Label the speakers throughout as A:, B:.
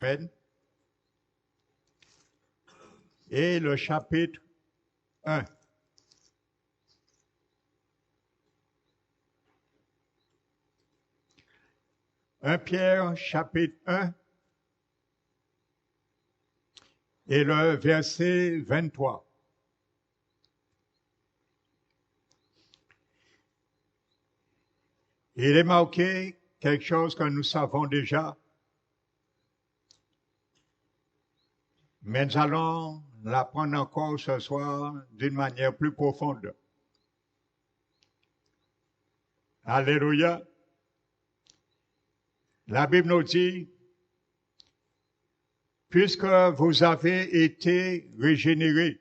A: Amen. Et le chapitre 1. Pierre, chapitre 1, et le verset 23. Il est marqué quelque chose que nous savons déjà, mais nous allons l'apprendre encore ce soir d'une manière plus profonde. Alléluia. La Bible nous dit, puisque vous avez été régénérés,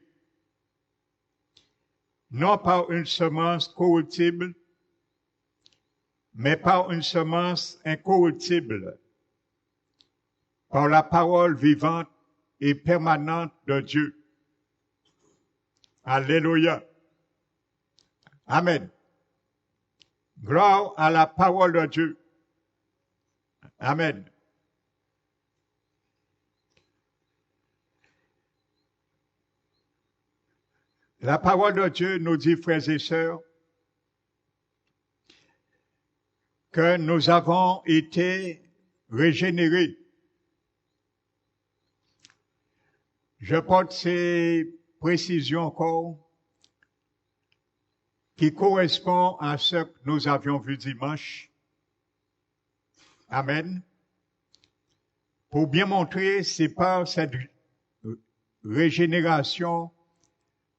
A: non par une semence corruptible, mais par une semence incorruptible, par la parole vivante et permanente de Dieu. Alléluia. Amen. Gloire à la parole de Dieu. Amen. La parole de Dieu nous dit, frères et sœurs, que nous avons été régénérés. Je porte ces précisions encore qui correspondent à ce que nous avions vu dimanche. Amen. Pour bien montrer, c'est par cette régénération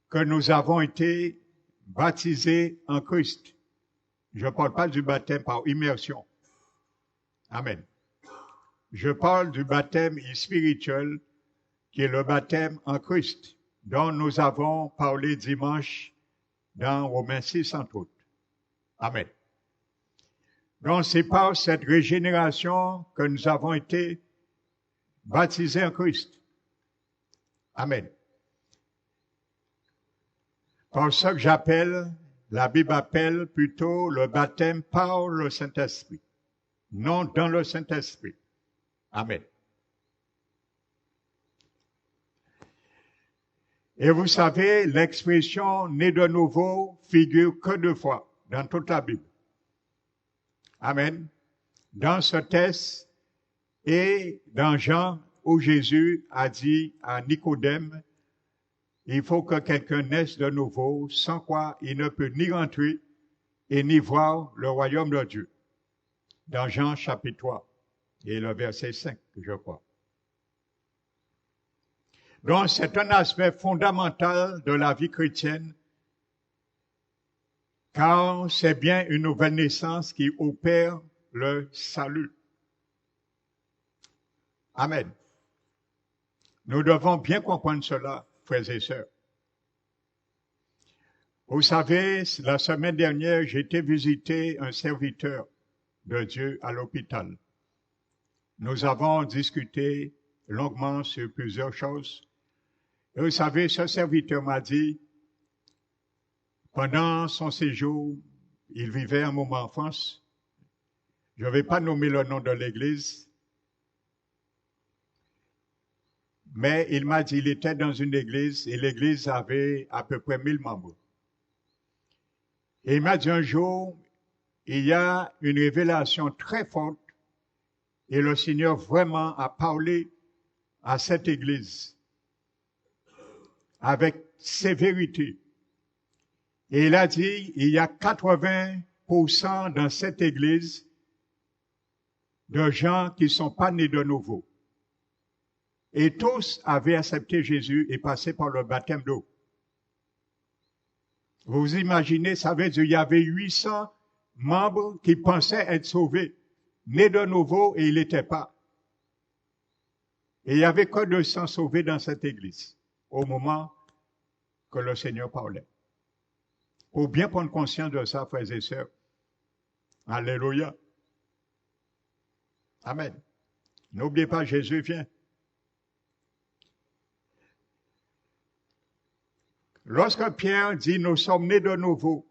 A: que nous avons été baptisés en Christ. Je ne parle pas du baptême par immersion. Amen. Je parle du baptême spirituel qui est le baptême en Christ, dont nous avons parlé dimanche dans Romains 6 entre autres. Amen. Donc c'est par cette régénération que nous avons été baptisés en Christ. Amen. Par ce que j'appelle, la Bible appelle plutôt le baptême par le Saint-Esprit, non dans le Saint-Esprit. Amen. Et vous savez, l'expression « né de nouveau » figure que 2 fois dans toute la Bible. Amen. Dans ce texte et dans Jean, où Jésus a dit à Nicodème, il faut que quelqu'un naisse de nouveau, sans quoi il ne peut ni rentrer et ni voir le royaume de Dieu. Dans Jean chapitre 3 et le verset 5, je crois. Donc, c'est un aspect fondamental de la vie chrétienne, car c'est bien une nouvelle naissance qui opère le salut. Amen. Nous devons bien comprendre cela, frères et sœurs. Vous savez, la semaine dernière, j'ai été visiter un serviteur de Dieu à l'hôpital. Nous avons discuté longuement sur plusieurs choses. Et vous savez, ce serviteur m'a dit, pendant son séjour, il vivait un moment en France. Je ne vais pas nommer le nom de l'église, mais il m'a dit qu'il était dans une église et l'église avait à peu près 1000 membres. Et il m'a dit un jour, il y a une révélation très forte et le Seigneur vraiment a parlé à cette église avec sévérité. Et il a dit, il y a 80% dans cette église de gens qui ne sont pas nés de nouveau. Et tous avaient accepté Jésus et passé par le baptême d'eau. Vous imaginez, ça veut dire qu'il y avait 800 membres qui pensaient être sauvés, nés de nouveau et ils n'étaient pas. Et il n'y avait que 200 sauvés dans cette église au moment que le Seigneur parlait. Pour bien prendre conscience de ça, frères et sœurs. Alléluia. Amen. N'oubliez pas, Jésus vient. Lorsque Pierre dit « nous sommes nés de nouveau »,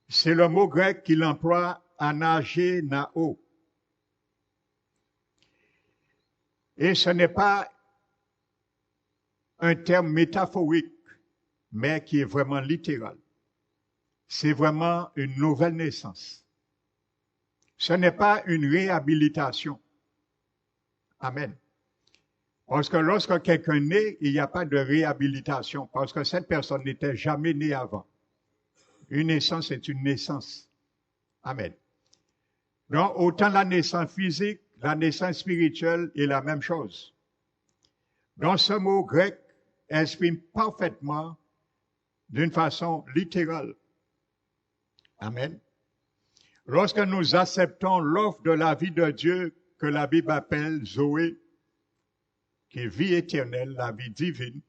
A: c'est le mot grec qu'il emploie « anagénao ». Et ce n'est pas un terme métaphorique, mais qui est vraiment littéral. C'est vraiment une nouvelle naissance. Ce n'est pas une réhabilitation. Amen. Parce que lorsque quelqu'un naît, il n'y a pas de réhabilitation, parce que cette personne n'était jamais née avant. Une naissance est une naissance. Amen. Donc, autant la naissance physique, la naissance spirituelle est la même chose. Donc, ce mot grec exprime parfaitement, d'une façon littérale. Amen. Lorsque nous acceptons l'offre de la vie de Dieu que la Bible appelle Zoé, qui est vie éternelle, la vie divine,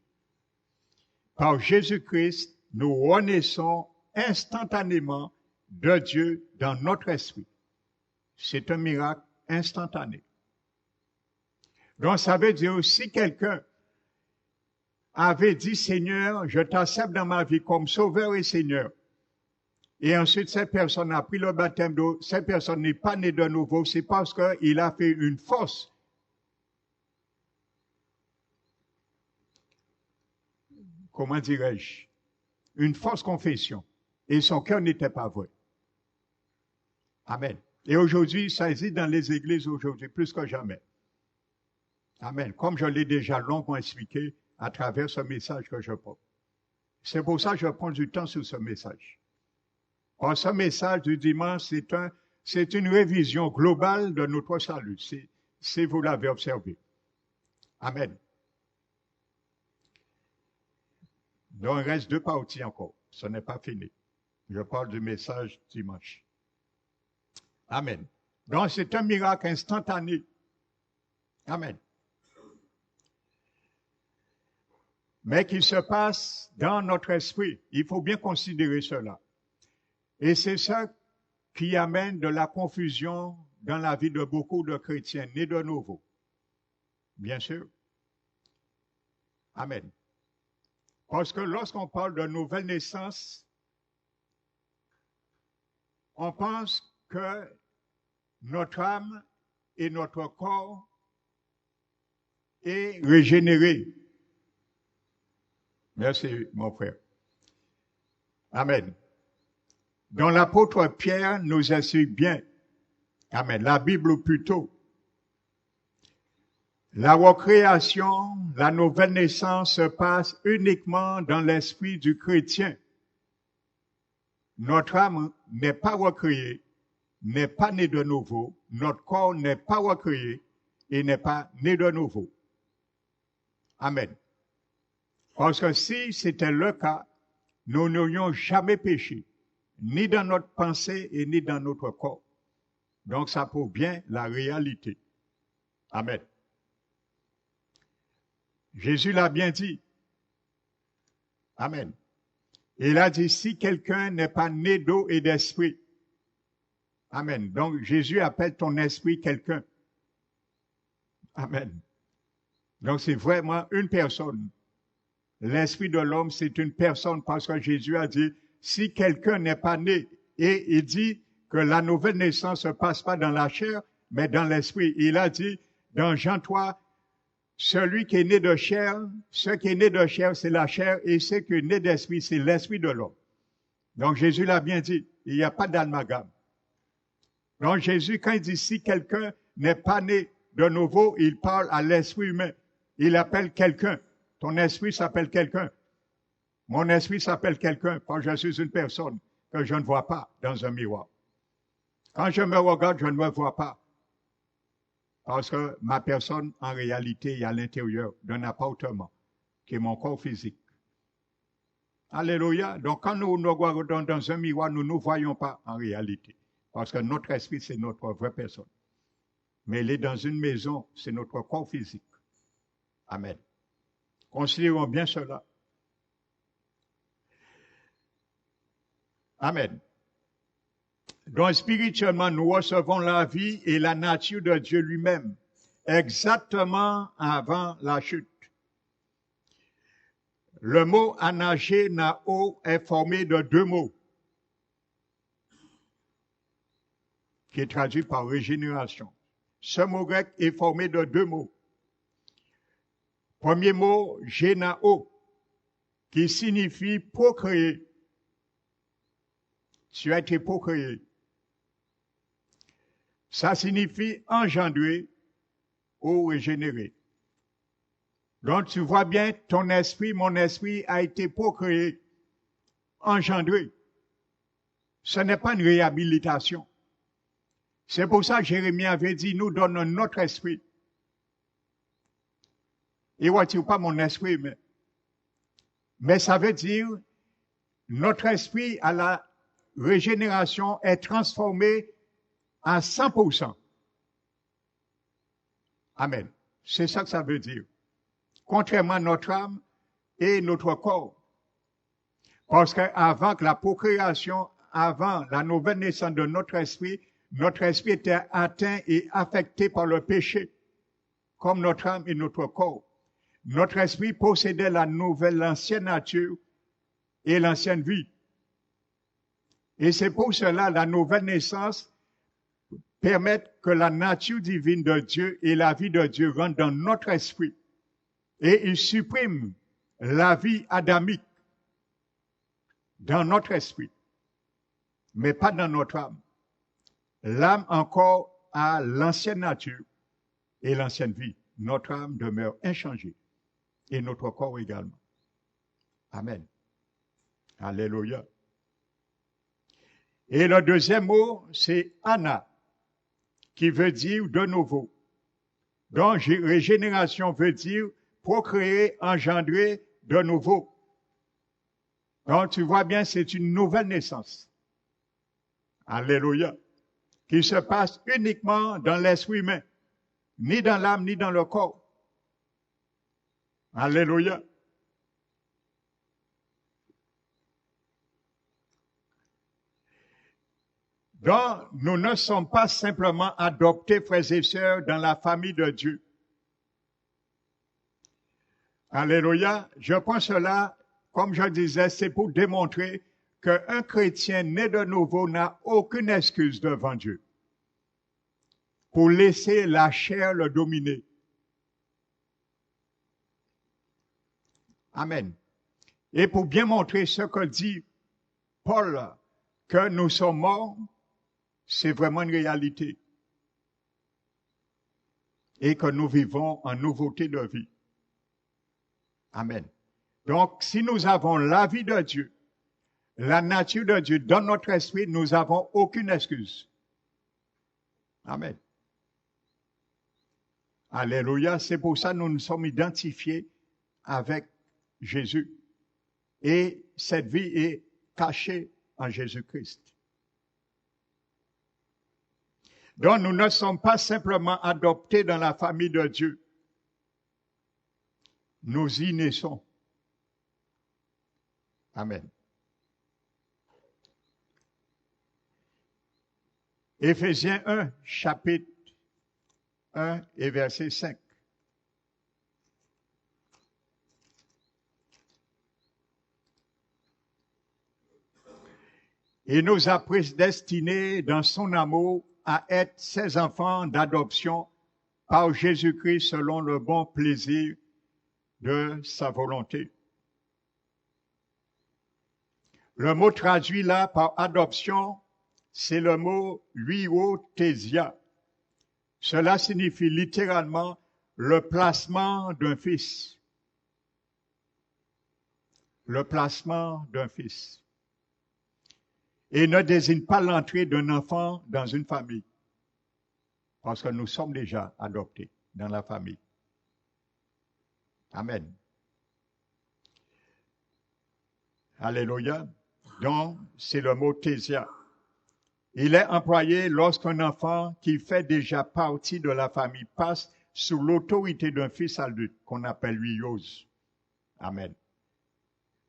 A: par Jésus-Christ, nous renaissons instantanément de Dieu dans notre esprit. C'est un miracle instantané. Donc, ça veut dire, si quelqu'un avait dit, Seigneur, je t'accepte dans ma vie comme sauveur et Seigneur, et ensuite cette personne a pris le baptême d'eau, cette personne n'est pas née de nouveau, c'est parce qu'il a fait une fausse, comment dirais-je, une fausse confession, et son cœur n'était pas vrai. Amen. Et aujourd'hui, ça existe dans les églises aujourd'hui, plus que jamais. Amen. Comme je l'ai déjà longuement expliqué à travers ce message que je porte. C'est pour ça que je prends du temps sur ce message. Parce que ce message du dimanche, c'est une révision globale de notre salut, si vous l'avez observé. Amen. Donc, il reste 2 parties encore. Ce n'est pas fini. Je parle du message dimanche. Amen. Donc, c'est un miracle instantané. Amen. Mais qui se passe dans notre esprit. Il faut bien considérer cela. Et c'est ça qui amène de la confusion dans la vie de beaucoup de chrétiens nés de nouveau. Bien sûr. Amen. Parce que lorsqu'on parle de nouvelle naissance, on pense que notre âme et notre corps est régénéré. Merci, mon frère. Amen. Dont l'apôtre Pierre nous explique bien. Amen. La Bible plutôt. La recréation, la nouvelle naissance se passe uniquement dans l'esprit du chrétien. Notre âme n'est pas recréée, n'est pas née de nouveau. Notre corps n'est pas recréé et n'est pas né de nouveau. Amen. Parce que si c'était le cas, nous n'aurions jamais péché, ni dans notre pensée et ni dans notre corps. Donc ça prouve bien la réalité. Amen. Jésus l'a bien dit. Amen. Il a dit, si quelqu'un n'est pas né d'eau et d'esprit. Amen. Donc Jésus appelle ton esprit quelqu'un. Amen. Donc c'est vraiment une personne. L'esprit de l'homme, c'est une personne parce que Jésus a dit, si quelqu'un n'est pas né, et il dit que la nouvelle naissance ne se passe pas dans la chair, mais dans l'esprit. Il a dit, dans Jean 3, celui qui est né de chair, ce qui est né de chair, c'est la chair, et ce qui est né d'esprit, c'est l'esprit de l'homme. Donc Jésus l'a bien dit, il n'y a pas d'amalgame. Donc Jésus, quand il dit, si quelqu'un n'est pas né de nouveau, il parle à l'esprit humain. Il appelle quelqu'un. Ton esprit s'appelle quelqu'un. Mon esprit s'appelle quelqu'un parce que je suis une personne que je ne vois pas dans un miroir. Quand je me regarde, je ne me vois pas. Parce que ma personne, en réalité, est à l'intérieur d'un appartement, qui est mon corps physique. Alléluia. Donc, quand nous nous regardons dans un miroir, nous ne nous voyons pas en réalité. Parce que notre esprit, c'est notre vraie personne. Mais il est dans une maison, c'est notre corps physique. Amen. Considérons bien cela. Amen. Donc, spirituellement, nous recevons la vie et la nature de Dieu lui-même, exactement avant la chute. Le mot anagé, nao, est formé de 2 mots, qui est traduit par régénération. Ce mot grec est formé de 2 mots. Premier mot, génao, qui signifie procréer. Tu as été procréé. Ça signifie engendrer ou régénérer. Donc tu vois bien, ton esprit, mon esprit a été procréé, engendré. Ce n'est pas une réhabilitation. C'est pour ça que Jérémie avait dit, nous donnons notre esprit. Et vois-tu pas mon esprit, mais ça veut dire, notre esprit à la régénération est transformé à 100%. Amen. C'est ça que ça veut dire. Contrairement à notre âme et notre corps. Parce qu'avant que la procréation, avant la nouvelle naissance de notre esprit était atteint et affecté par le péché, comme notre âme et notre corps. Notre esprit possédait l'ancienne nature et l'ancienne vie. Et c'est pour cela la nouvelle naissance permet que la nature divine de Dieu et la vie de Dieu rentrent dans notre esprit. Et il supprime la vie adamique dans notre esprit, mais pas dans notre âme. L'âme encore a l'ancienne nature et l'ancienne vie. Notre âme demeure inchangée et notre corps également. Amen. Alléluia. Et le deuxième mot, c'est Anna, qui veut dire de nouveau. Donc, régénération veut dire procréer, engendrer de nouveau. Donc, tu vois bien, c'est une nouvelle naissance. Alléluia. Qui se passe uniquement dans l'esprit humain, ni dans l'âme, ni dans le corps. Alléluia. Donc, nous ne sommes pas simplement adoptés, frères et sœurs, dans la famille de Dieu. Alléluia. Je prends cela, comme je disais, c'est pour démontrer qu'un chrétien né de nouveau n'a aucune excuse devant Dieu pour laisser la chair le dominer. Amen. Et pour bien montrer ce que dit Paul, que nous sommes morts, c'est vraiment une réalité. Et que nous vivons en nouveauté de vie. Amen. Donc, si nous avons la vie de Dieu, la nature de Dieu dans notre esprit, nous n'avons aucune excuse. Amen. Alléluia. C'est pour ça que nous nous sommes identifiés avec Jésus. Et cette vie est cachée en Jésus-Christ. Donc, nous ne sommes pas simplement adoptés dans la famille de Dieu. Nous y naissons. Amen. Éphésiens 1, chapitre 1 et verset 5. Il nous a prédestinés dans son amour à être ses enfants d'adoption par Jésus-Christ selon le bon plaisir de sa volonté. Le mot traduit là par adoption, c'est le mot huiothesia. Cela signifie littéralement le placement d'un fils. Le placement d'un fils. Et ne désigne pas l'entrée d'un enfant dans une famille. Parce que nous sommes déjà adoptés dans la famille. Amen. Alléluia. Donc, c'est le mot thésia. Il est employé lorsqu'un enfant qui fait déjà partie de la famille passe sous l'autorité d'un fils adulte qu'on appelle huios. Amen.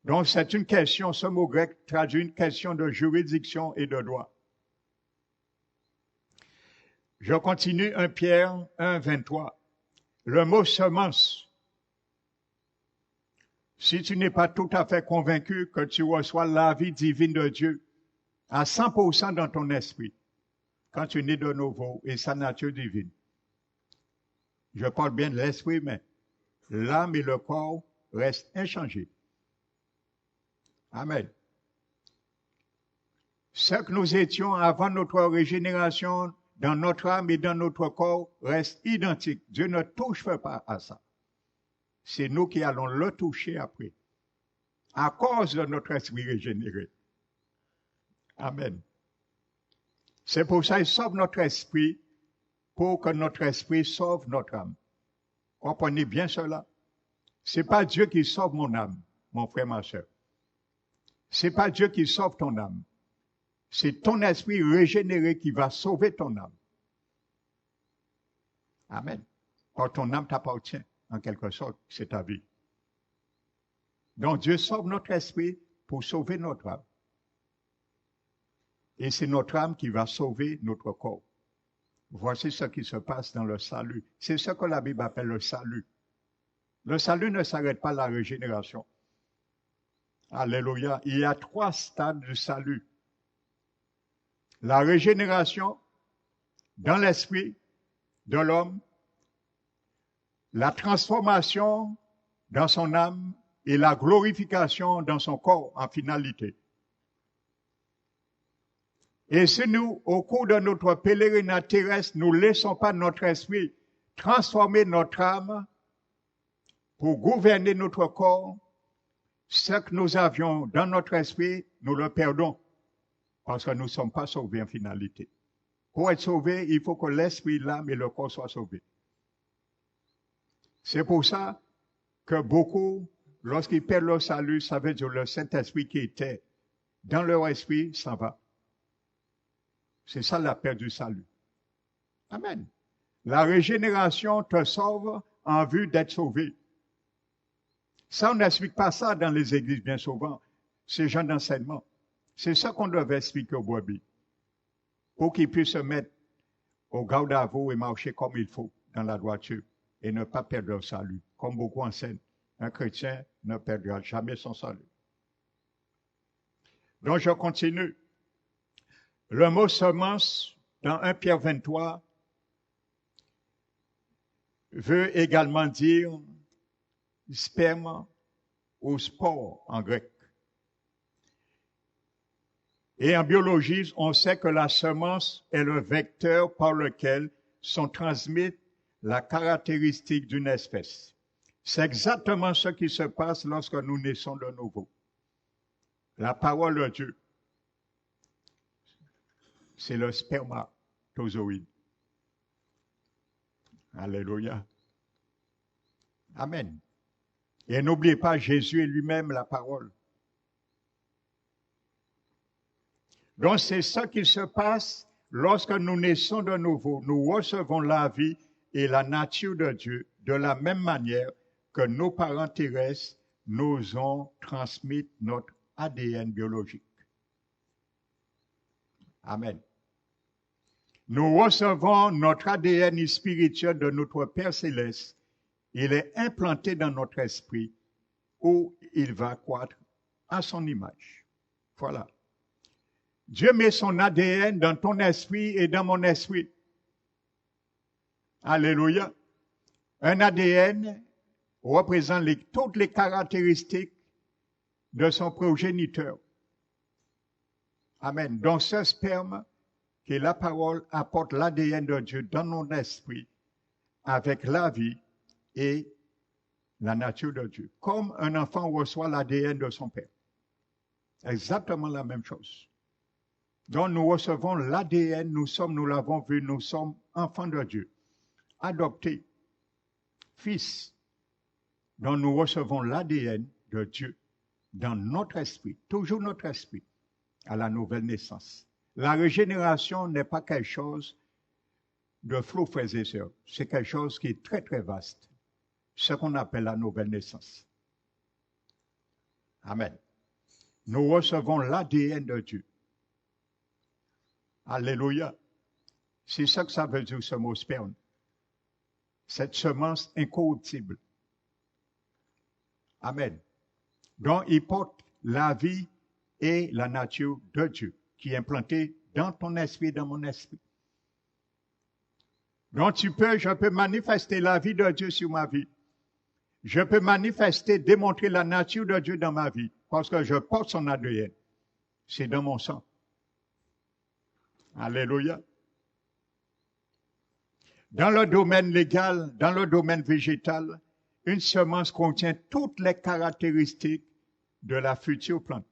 A: Donc, c'est une question, ce mot grec traduit une question de juridiction et de droit. Je continue 1 Pierre 1, 23. Le mot semence. Si tu n'es pas tout à fait convaincu que tu reçois la vie divine de Dieu à 100% dans ton esprit, quand tu es né de nouveau et sa nature divine. Je parle bien de l'esprit humain. l'âme et le corps restent inchangés. Amen. Ce que nous étions avant notre régénération, dans notre âme et dans notre corps, reste identique. Dieu ne touche pas à ça. C'est nous qui allons le toucher après, à cause de notre esprit régénéré. Amen. C'est pour ça qu'il sauve notre esprit, pour que notre esprit sauve notre âme. Comprenez bien cela. C'est pas Dieu qui sauve mon âme, mon frère, ma soeur. C'est pas Dieu qui sauve ton âme. C'est ton esprit régénéré qui va sauver ton âme. Amen. Quand ton âme t'appartient, en quelque sorte, c'est ta vie. Donc Dieu sauve notre esprit pour sauver notre âme. Et c'est notre âme qui va sauver notre corps. Voici ce qui se passe dans le salut. C'est ce que la Bible appelle le salut. Le salut ne s'arrête pas à la régénération. Alléluia. Il y a 3 stades du salut. La régénération dans l'esprit de l'homme, la transformation dans son âme et la glorification dans son corps en finalité. Et si nous, au cours de notre pèlerinage terrestre, nous ne laissons pas notre esprit transformer notre âme pour gouverner notre corps, ce que nous avions dans notre esprit, nous le perdons parce que nous ne sommes pas sauvés en finalité. Pour être sauvés, il faut que l'esprit, l'âme et le corps soient sauvés. C'est pour ça que beaucoup, lorsqu'ils perdent leur salut, ça veut dire le Saint-Esprit qui était dans leur esprit s'en va. C'est ça la perte du salut. Amen. La régénération te sauve en vue d'être sauvé. Ça, on n'explique pas ça dans les églises bien souvent, ces gens d'enseignement. C'est ça qu'on devait expliquer aux brebis, pour qu'ils puissent se mettre au garde à vous et marcher comme il faut dans la droiture et ne pas perdre leur salut. Comme beaucoup enseignent, un chrétien ne perdra jamais son salut. Donc, je continue. Le mot semence, dans 1 Pierre 23, veut également dire sperme ou spore en grec. Et en biologie, on sait que la semence est le vecteur par lequel sont transmises la caractéristique d'une espèce. C'est exactement ce qui se passe lorsque nous naissons de nouveau. La parole de Dieu, c'est le spermatozoïde. Alléluia. Amen. Et n'oubliez pas, Jésus est lui-même la parole. Donc c'est ce qui se passe lorsque nous naissons de nouveau. Nous recevons la vie et la nature de Dieu de la même manière que nos parents terrestres nous ont transmis notre ADN biologique. Amen. Nous recevons notre ADN spirituel de notre Père céleste. Il est implanté dans notre esprit où il va croître à son image. Voilà. Dieu met son ADN dans ton esprit et dans mon esprit. Alléluia. Un ADN représente toutes les caractéristiques de son progéniteur. Amen. Donc ce sperme, qui est la parole, apporte l'ADN de Dieu dans mon esprit avec la vie et la nature de Dieu. Comme un enfant reçoit l'ADN de son père. Exactement la même chose. Donc nous recevons l'ADN, nous l'avons vu, nous sommes enfants de Dieu, adoptés, fils. Donc nous recevons l'ADN de Dieu dans notre esprit, toujours notre esprit, à la nouvelle naissance. La régénération n'est pas quelque chose de flou, frères et sœurs. C'est quelque chose qui est très, très vaste. Ce qu'on appelle la nouvelle naissance. Amen. Nous recevons l'ADN de Dieu. Alléluia. C'est ça que ça veut dire ce mot sperme. Cette semence incorruptible. Amen. Donc, il porte la vie et la nature de Dieu qui est implantée dans ton esprit, dans mon esprit. Donc, je peux manifester la vie de Dieu sur ma vie. je peux manifester, démontrer la nature de Dieu dans ma vie parce que je porte son ADN. C'est dans mon sang. Alléluia. Dans le domaine légal, dans le domaine végétal, une semence contient toutes les caractéristiques de la future plante.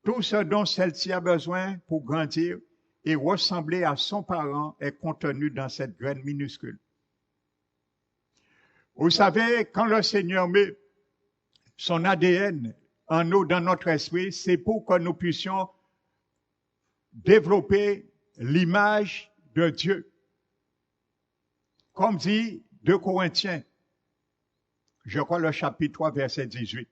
A: Tout ce dont celle-ci a besoin pour grandir et ressembler à son parent est contenu dans cette graine minuscule. Vous savez, quand le Seigneur met son ADN en nous, dans notre esprit, c'est pour que nous puissions développer l'image de Dieu. Comme dit 2 Corinthiens, je crois le chapitre 3, verset 18.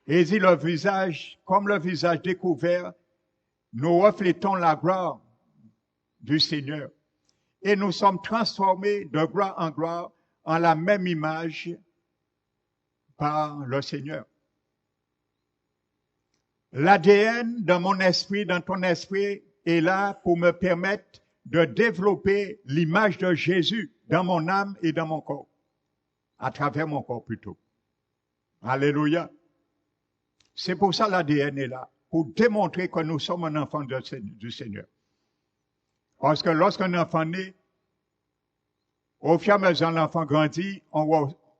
A: Et il dit le visage, comme le visage découvert, nous reflétons la gloire du Seigneur. Et nous sommes transformés de gloire en gloire en la même image par le Seigneur. L'ADN dans mon esprit, dans ton esprit, est là pour me permettre de développer l'image de Jésus dans mon âme et dans mon corps. À travers mon corps plutôt. Alléluia. C'est pour ça l'ADN est là, pour démontrer que nous sommes un enfant du Seigneur. Parce que lorsqu'un enfant naît, au fur et à mesure que l'enfant grandit, on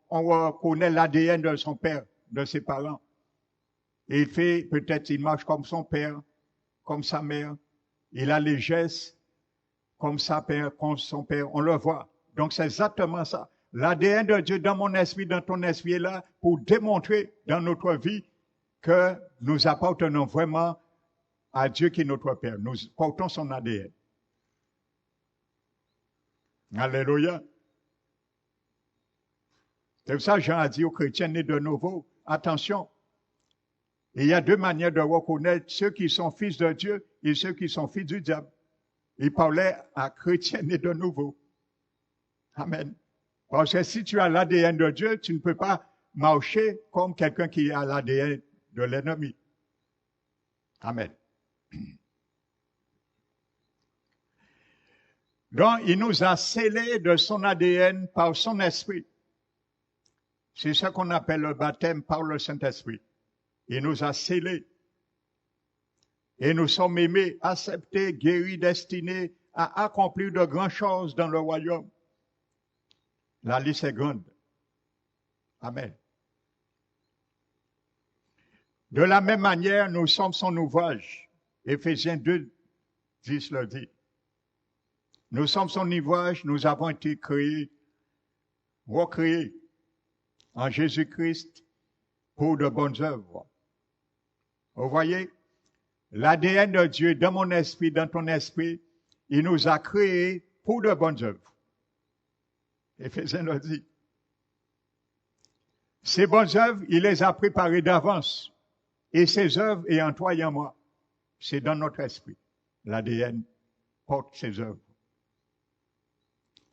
A: reconnaît l'ADN de son père, de ses parents. Et il fait, peut-être, il marche comme son père, comme sa mère. Il a les gestes comme sa père, comme son père. On le voit. Donc c'est exactement ça. L'ADN de Dieu dans mon esprit, dans ton esprit est là pour démontrer dans notre vie que nous appartenons vraiment à Dieu qui est notre Père. Nous portons son ADN. Alléluia. C'est pour ça que Jean a dit aux chrétiens nés de nouveau, attention, il y a deux manières de reconnaître ceux qui sont fils de Dieu et ceux qui sont fils du diable. Il parlait à chrétiens nés de nouveau. Amen. Parce que si tu as l'ADN de Dieu, tu ne peux pas marcher comme quelqu'un qui a l'ADN de l'ennemi. Amen. Donc, il nous a scellés de son ADN par son esprit. C'est ce qu'on appelle le baptême par le Saint-Esprit. Il nous a scellés. Et nous sommes aimés, acceptés, guéris, destinés à accomplir de grandes choses dans le royaume. La liste est grande. Amen. De la même manière, nous sommes son ouvrage. Éphésiens 2, 10 le dit. Nous sommes son ouvrage, nous avons été créés, recréés en Jésus-Christ pour de bonnes œuvres. Vous voyez, l'ADN de Dieu dans mon esprit, dans ton esprit, il nous a créés pour de bonnes œuvres. Éphésiens le dit. Ces bonnes œuvres, il les a préparées d'avance. Et ces œuvres est en toi et en moi. C'est dans notre esprit. L'ADN porte ces œuvres.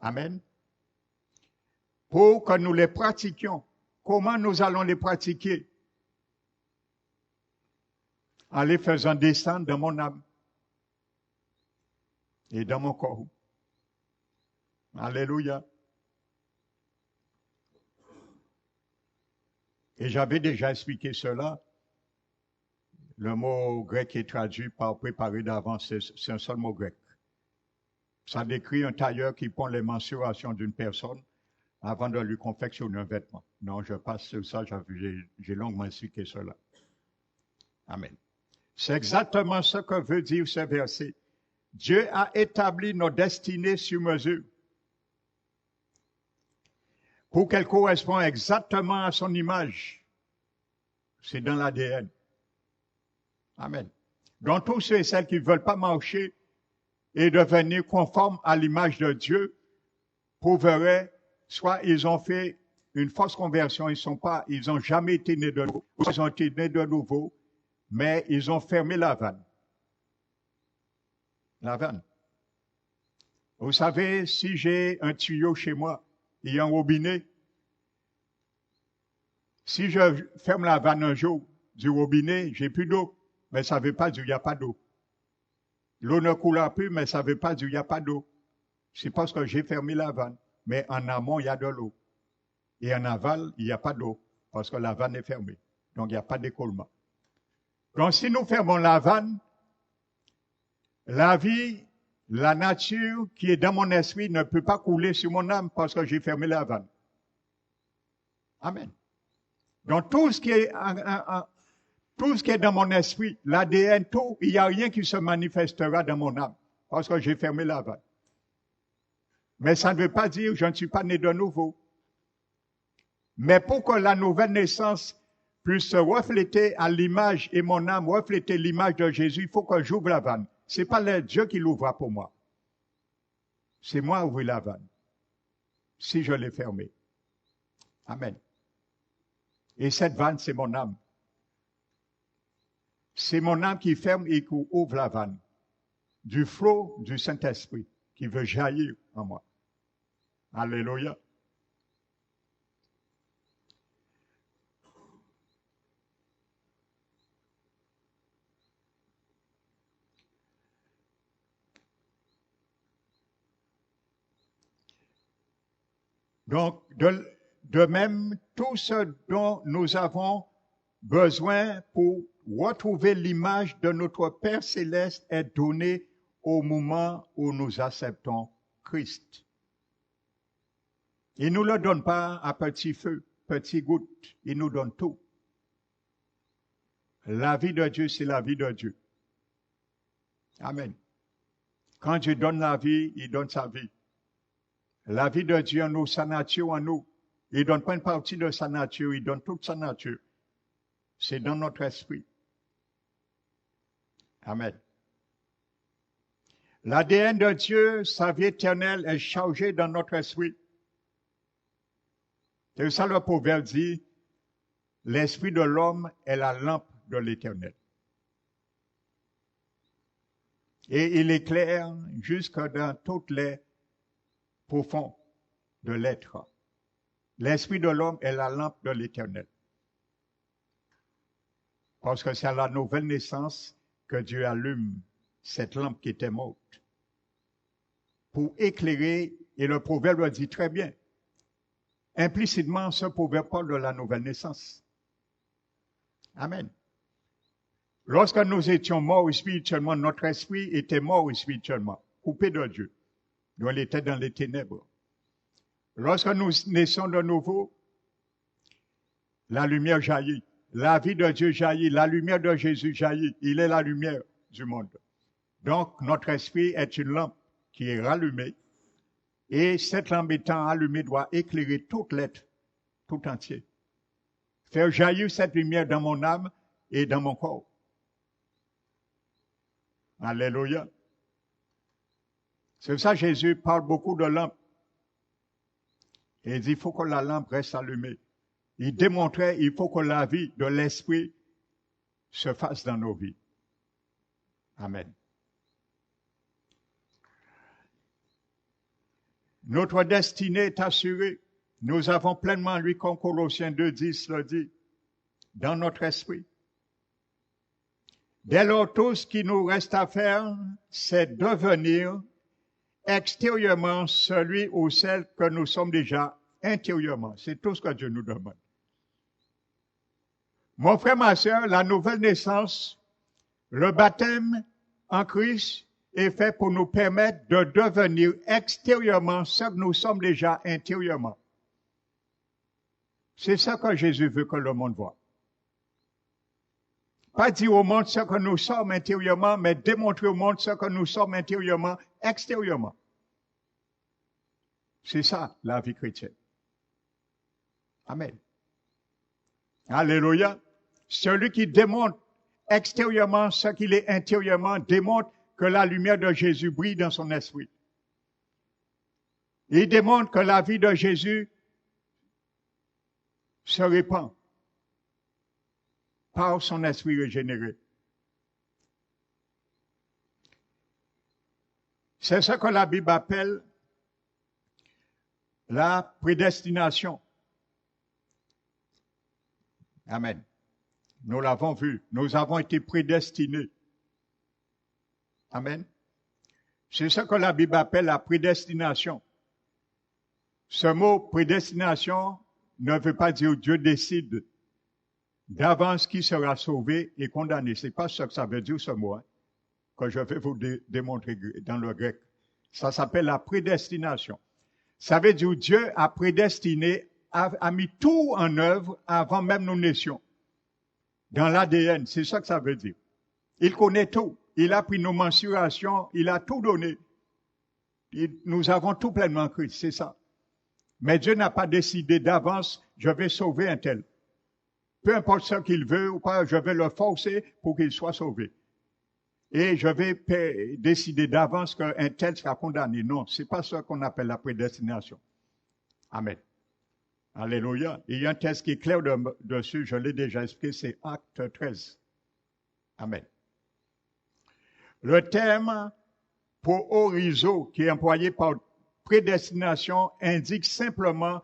A: Amen. Pour que nous les pratiquions. Comment nous allons les pratiquer? En les faisant descendre dans mon âme et dans mon corps. Alléluia. Et j'avais déjà expliqué cela. Le mot grec est traduit par préparer d'avance, c'est un seul mot grec. Ça décrit un tailleur qui prend les mensurations d'une personne avant de lui confectionner un vêtement. Non, je passe sur ça, j'ai longuement expliqué cela. Amen. C'est exactement ce que veut dire ce verset. Dieu a établi nos destinées sur mesure pour qu'elles correspondent exactement à son image. C'est dans l'ADN. Amen. Donc tous ceux et celles qui ne veulent pas marcher et devenir conformes à l'image de Dieu prouveraient, soit ils ont fait une fausse conversion, ils n'ont jamais été nés de nouveau, ils ont été nés de nouveau, mais ils ont fermé la vanne. La vanne. Vous savez, si j'ai un tuyau chez moi, il y a un robinet, si je ferme la vanne un jour du robinet, j'ai plus d'eau, mais ça ne veut pas dire qu'il n'y a pas d'eau. L'eau ne coulera plus, mais ça ne veut pas dire qu'il n'y a pas d'eau. C'est parce que j'ai fermé la vanne. Mais en amont, il y a de l'eau. Et en aval, il n'y a pas d'eau, parce que la vanne est fermée. Donc, il n'y a pas d'écoulement. Donc, si nous fermons la vanne, la vie, la nature qui est dans mon esprit ne peut pas couler sur mon âme parce que j'ai fermé la vanne. Amen. Donc, tout ce qui est dans mon esprit, l'ADN, tout, il n'y a rien qui se manifestera dans mon âme parce que j'ai fermé la vanne. Mais ça ne veut pas dire que je ne suis pas né de nouveau. Mais pour que la nouvelle naissance puisse se refléter à l'image et mon âme refléter l'image de Jésus, il faut que j'ouvre la vanne. Ce n'est pas Dieu qui l'ouvre pour moi. C'est moi ouvrir la vanne. Si je l'ai fermée. Amen. Et cette vanne, c'est mon âme. C'est mon âme qui ferme et qui ouvre la vanne. Du flot du Saint-Esprit qui veut jaillir en moi. Alléluia. Donc, de même, tout ce dont nous avons besoin pour retrouver l'image de notre Père céleste est donné au moment où nous acceptons Christ. Il ne nous le donne pas à petit feu, petit goutte, il nous donne tout. La vie de Dieu, c'est la vie de Dieu. Amen. Quand Dieu donne la vie, il donne sa vie. La vie de Dieu en nous, sa nature en nous. Il ne donne pas une partie de sa nature, il donne toute sa nature. C'est dans notre esprit. Amen. L'ADN de Dieu, sa vie éternelle, est chargée dans notre esprit. C'est ça le proverbe dit, l'esprit de l'homme est la lampe de l'Éternel. Et il éclaire jusque dans toutes les profonds de l'être. L'esprit de l'homme est la lampe de l'Éternel. Parce que c'est à la nouvelle naissance que Dieu allume cette lampe qui était morte. Pour éclairer, et le proverbe dit très bien, implicitement, ce proverbe parle de la nouvelle naissance. Amen. Lorsque nous étions morts spirituellement, notre esprit était mort spirituellement, coupé de Dieu. Nous, il était dans les ténèbres. Lorsque nous naissons de nouveau, la lumière jaillit. La vie de Dieu jaillit. La lumière de Jésus jaillit. Il est la lumière du monde. Donc, notre esprit est une lampe qui est rallumée. Et cette lampe étant allumée doit éclairer toute l'être, tout entier. Faire jaillir cette lumière dans mon âme et dans mon corps. Alléluia. C'est pour ça que Jésus parle beaucoup de lampe. Et il dit, il faut que la lampe reste allumée. Il démontrait, il faut que la vie de l'esprit se fasse dans nos vies. Amen. Notre destinée est assurée. Nous avons pleinement lui, comme Colossiens 2:10 le dit, dans notre esprit. Dès lors, tout ce qui nous reste à faire, c'est devenir extérieurement celui ou celle que nous sommes déjà intérieurement. C'est tout ce que Dieu nous demande. Mon frère, ma soeur, la nouvelle naissance, le baptême en Christ est fait pour nous permettre de devenir extérieurement ce que nous sommes déjà intérieurement. C'est ça que Jésus veut que le monde voit. Pas dire au monde ce que nous sommes intérieurement, mais démontrer au monde ce que nous sommes intérieurement, extérieurement. C'est ça, la vie chrétienne. Amen. Alléluia. Celui qui démontre extérieurement ce qu'il est intérieurement démontre que la lumière de Jésus brille dans son esprit. Il démontre que la vie de Jésus se répand par son esprit régénéré. C'est ce que la Bible appelle la prédestination. Amen. Nous l'avons vu. Nous avons été prédestinés. Amen. C'est ce que la Bible appelle la prédestination. Ce mot prédestination ne veut pas dire Dieu décide d'avance qui sera sauvé et condamné. C'est pas ce que ça veut dire ce mot, hein, que je vais vous démontrer dans le grec. Ça s'appelle la prédestination. Ça veut dire Dieu a prédestiné, a mis tout en œuvre avant même nous naissions. Dans l'ADN, c'est ça que ça veut dire. Il connaît tout. Il a pris nos mensurations, il a tout donné. Nous avons tout pleinement en Christ, c'est ça. Mais Dieu n'a pas décidé d'avance, je vais sauver un tel. Peu importe ce qu'il veut ou pas, je vais le forcer pour qu'il soit sauvé. Et je vais décider d'avance qu'un tel sera condamné. Non, c'est pas ça qu'on appelle la prédestination. Amen. Alléluia. Il y a un texte qui est clair dessus, je l'ai déjà expliqué, c'est Acte 13. Amen. Le terme pour horizon qui est employé par prédestination indique simplement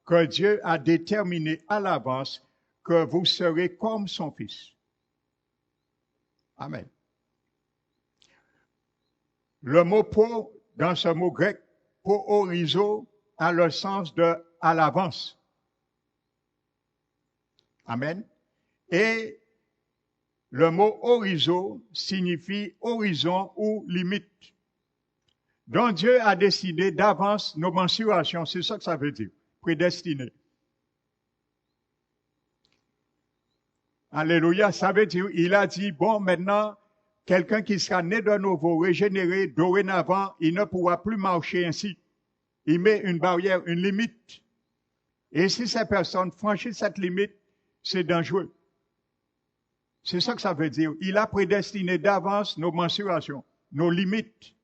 A: que Dieu a déterminé à l'avance que vous serez comme son Fils. Amen. Le mot pour, dans ce mot grec, pour horizon, a le sens de à l'avance. Amen. Et le mot horizon signifie horizon ou limite. Donc Dieu a décidé d'avance nos mensurations, c'est ça que ça veut dire, prédestiné. Alléluia, ça veut dire, il a dit, bon, maintenant, quelqu'un qui sera né de nouveau, régénéré, dorénavant, il ne pourra plus marcher ainsi. Il met une barrière, une limite. Et si ces personnes franchissent cette limite, c'est dangereux. C'est ça que ça veut dire. Il a prédestiné d'avance nos mensurations, nos limites,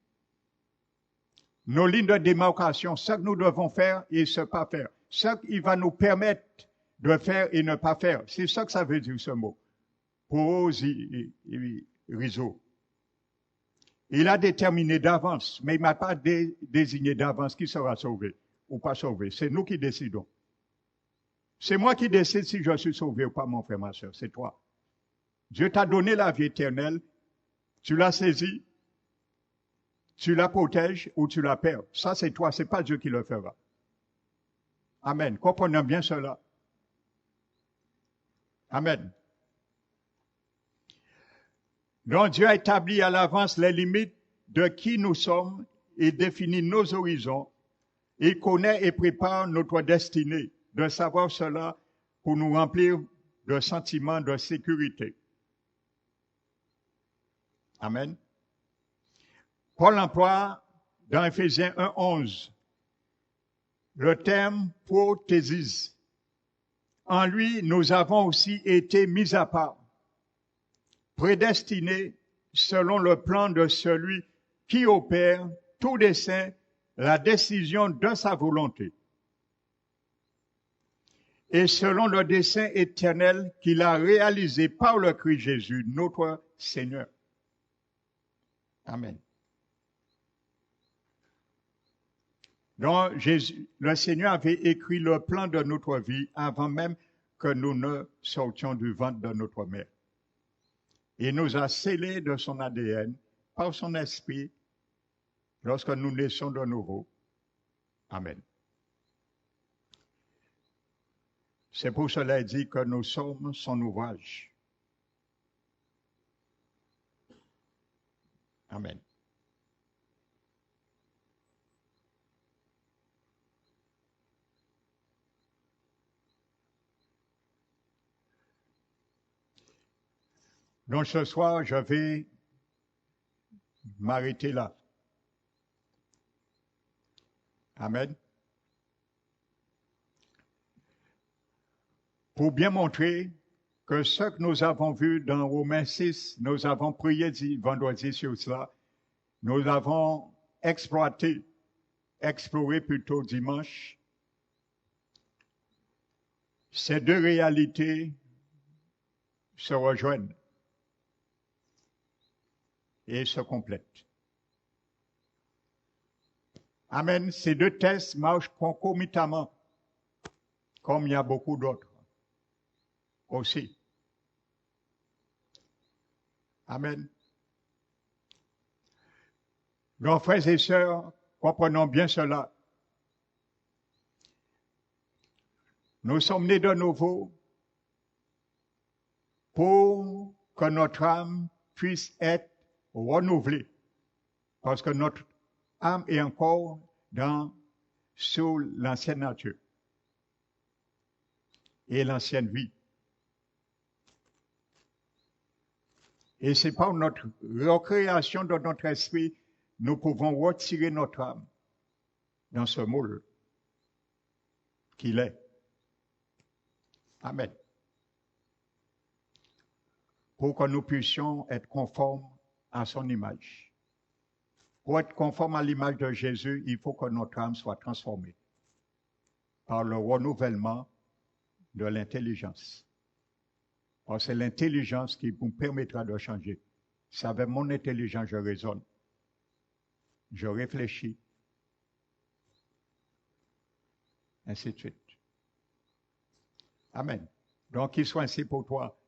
A: nos lignes de démarcation, ce que nous devons faire et ce pas faire, ce qu'il va nous permettre de faire et ne pas faire. C'est ça que ça veut dire ce mot. Rizo. Il a déterminé d'avance, mais il ne m'a pas désigné d'avance qui sera sauvé ou pas sauvé. C'est nous qui décidons. C'est moi qui décide si je suis sauvé ou pas, mon frère, ma soeur. C'est toi. Dieu t'a donné la vie éternelle. Tu l'as saisie. Tu la protèges ou tu la perds. Ça, c'est toi. C'est pas Dieu qui le fera. Amen. Comprenons bien cela. Amen. Donc Dieu a établi à l'avance les limites de qui nous sommes et définit nos horizons. Il connaît et prépare notre destinée. De savoir cela pour nous remplir de sentiments de sécurité. Amen. Paul emploie dans Éphésiens 1:11 le terme prothésis. En lui, nous avons aussi été mis à part, prédestinés selon le plan de celui qui opère tout dessein, la décision de sa volonté. Et selon le dessein éternel qu'il a réalisé par le Christ Jésus, notre Seigneur. Amen. Donc, Jésus, le Seigneur avait écrit le plan de notre vie avant même que nous ne sortions du ventre de notre mère. Il nous a scellés de son ADN par son esprit lorsque nous naissons de nouveau. Amen. C'est pour cela qu'il dit que nous sommes son ouvrage. Amen. Donc ce soir, je vais m'arrêter là. Amen. Pour bien montrer que ce que nous avons vu dans Romains 6, nous avons prié vendredi sur cela, nous avons exploré plutôt dimanche, ces deux réalités se rejoignent et se complètent. Amen. Ces deux tests marchent concomitamment, comme il y a beaucoup d'autres aussi. Amen. Donc, frères et sœurs, comprenons bien cela. Nous sommes nés de nouveau pour que notre âme puisse être renouvelée. Parce que notre âme est encore sous l'ancienne nature et l'ancienne vie. Et c'est par notre recréation de notre esprit, nous pouvons retirer notre âme dans ce moule qu'il est. Amen. Pour que nous puissions être conformes à son image. Pour être conforme à l'image de Jésus, il faut que notre âme soit transformée par le renouvellement de l'intelligence. Parce que c'est l'intelligence qui nous permettra de changer. C'est avec mon intelligence je raisonne, je réfléchis, ainsi de suite. Amen. Donc, qu'il soit ainsi pour toi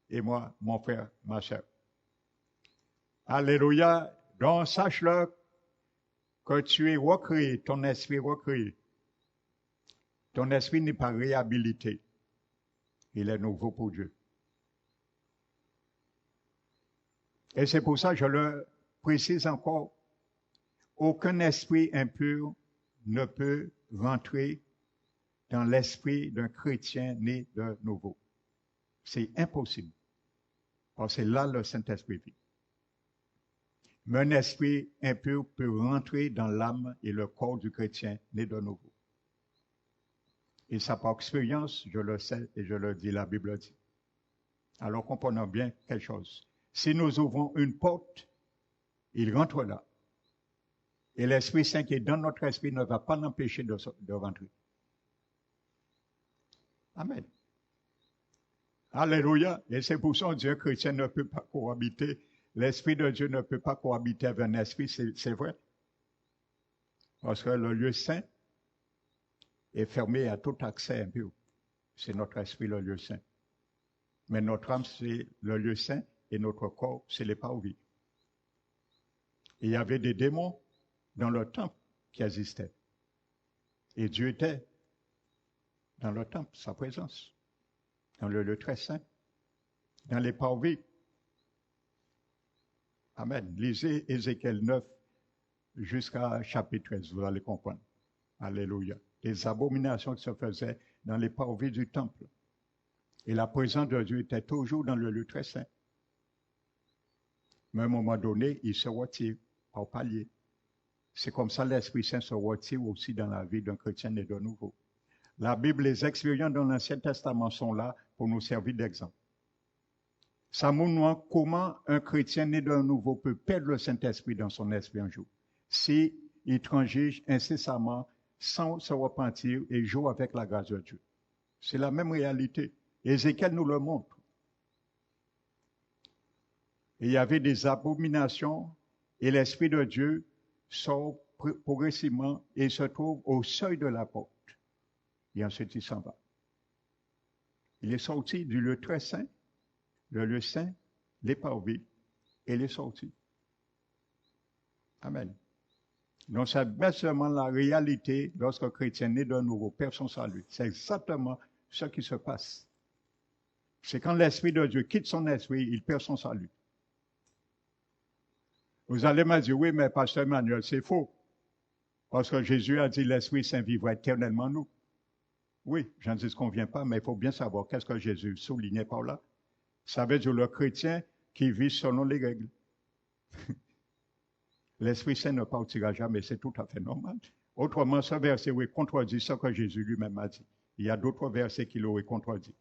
A: et moi, mon frère, ma soeur. Alléluia. Donc, sache-le que tu es recréé, ton esprit recréé. Ton esprit n'est pas réhabilité. Il est nouveau pour Dieu. Et c'est pour ça que je le précise encore. Aucun esprit impur ne peut rentrer dans l'esprit d'un chrétien né de nouveau. C'est impossible. Parce que là, le Saint-Esprit vit. Mais un esprit impur peut rentrer dans l'âme et le corps du chrétien né de nouveau. Et ça, par expérience, je le sais et je le dis, la Bible dit. Alors comprenons bien quelque chose. Si nous ouvrons une porte, il rentre là. Et l'Esprit Saint qui est dans notre esprit ne va pas l'empêcher de rentrer. Amen. Alléluia. Et c'est pour ça que Dieu chrétien ne peut pas cohabiter. L'Esprit de Dieu ne peut pas cohabiter avec un esprit, c'est vrai. Parce que le lieu saint est fermé à tout accès impur. C'est notre esprit, le lieu saint. Mais notre âme, c'est le lieu saint et notre corps, c'est les parvis. Il y avait des démons dans le temple qui existaient. Et Dieu était dans le temple, sa présence, dans le lieu très saint, dans les parvis. Amen. Lisez Ézéchiel 9 jusqu'à chapitre 13, vous allez comprendre. Alléluia. Les abominations qui se faisaient dans les parvis du temple. Et la présence de Dieu était toujours dans le lieu très saint. Mais à un moment donné, il se retire par palier. C'est comme ça l'Esprit Saint se retire aussi dans la vie d'un chrétien né de nouveau. La Bible, les expériences dans l'Ancien Testament sont là pour nous servir d'exemple. Ça montre comment un chrétien né de nouveau peut perdre le Saint-Esprit dans son esprit un jour. S'il transige incessamment, sans se repentir et joue avec la grâce de Dieu. C'est la même réalité. Ézéchiel nous le montre. Et il y avait des abominations et l'Esprit de Dieu sort progressivement et se trouve au seuil de la porte. Et ensuite, il s'en va. Il est sorti du lieu très saint, le lieu saint, les parvis, et il est sorti. Amen. Donc, c'est bien seulement la réalité lorsque le chrétien naît de nouveau perd son salut. C'est exactement ce qui se passe. C'est quand l'Esprit de Dieu quitte son esprit, il perd son salut. Vous allez me dire, oui, mais Pasteur Emmanuel, c'est faux. Parce que Jésus a dit, l'Esprit Saint vivra éternellement en nous. Oui, j'en dis ce qu'on ne vient pas, mais il faut bien savoir qu'est-ce que Jésus soulignait par là. Ça veut dire le chrétien qui vit selon les règles. L'Esprit Saint ne partira jamais, c'est tout à fait normal. Autrement, ce verset oui, contredit ce que Jésus lui-même a dit. Il y a d'autres versets qui l'auraient contredit.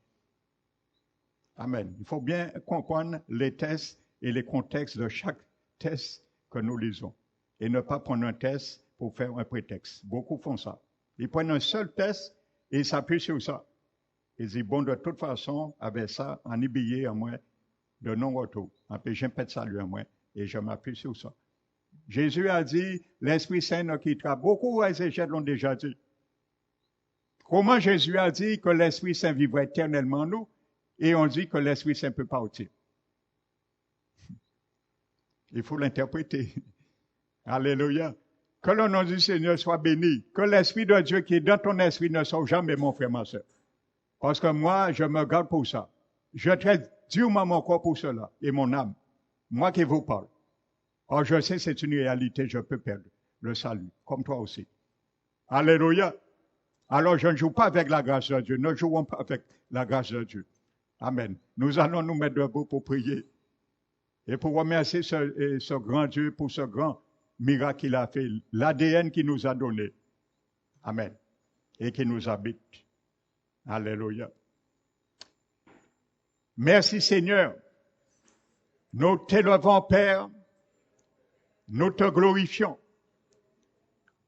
A: Amen. Il faut bien comprendre les textes et les contextes de chaque texte que nous lisons. Et ne pas prendre un texte pour faire un prétexte. Beaucoup font ça. Ils prennent un seul texte et ils s'appuient sur ça. Ils disent, bon, de toute façon, avec ça, en billet à moi, de non-retour. En péché, pas de salut à moi. Et je m'appuie sur ça. Jésus a dit, l'Esprit Saint ne quittera. Beaucoup d'exégètes l'ont déjà dit. Comment Jésus a dit que l'Esprit Saint vivrait éternellement en nous, et on dit que l'Esprit Saint peut partir. Il faut l'interpréter. Alléluia. Que le nom du Seigneur soit béni. Que l'Esprit de Dieu qui est dans ton esprit ne sorte jamais, mon frère, ma soeur. Parce que moi, je me garde pour ça. Je traite durement mon corps pour cela et mon âme. Moi qui vous parle. Or, je sais c'est une réalité, je peux perdre le salut, comme toi aussi. Alléluia. Alors, je ne joue pas avec la grâce de Dieu. Ne jouons pas avec la grâce de Dieu. Amen. Nous allons nous mettre debout pour prier. Et pour remercier ce grand Dieu pour ce grand miracle qu'il a fait, l'ADN qu'il nous a donné. Amen. Et qui nous habite. Alléluia. Merci Seigneur. Nous t'élevons, Père. Nous te glorifions.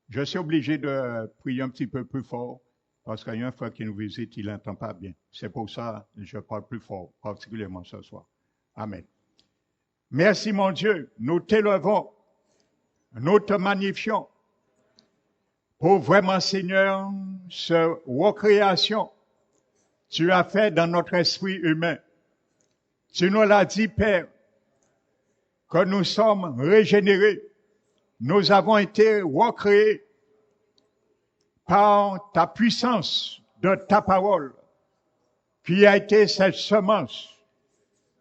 A: Je suis obligé de prier un petit peu plus fort parce qu'il y a un frère qui nous visite, il n'entend pas bien. C'est pour ça que je parle plus fort, particulièrement ce soir. Amen. Merci mon Dieu, nous t'élevons, nous te magnifions pour vraiment, Seigneur, ce recréation tu as fait dans notre esprit humain. Tu nous l'as dit, Père, que nous sommes régénérés. Nous avons été recréés par ta puissance de ta parole, qui a été cette semence,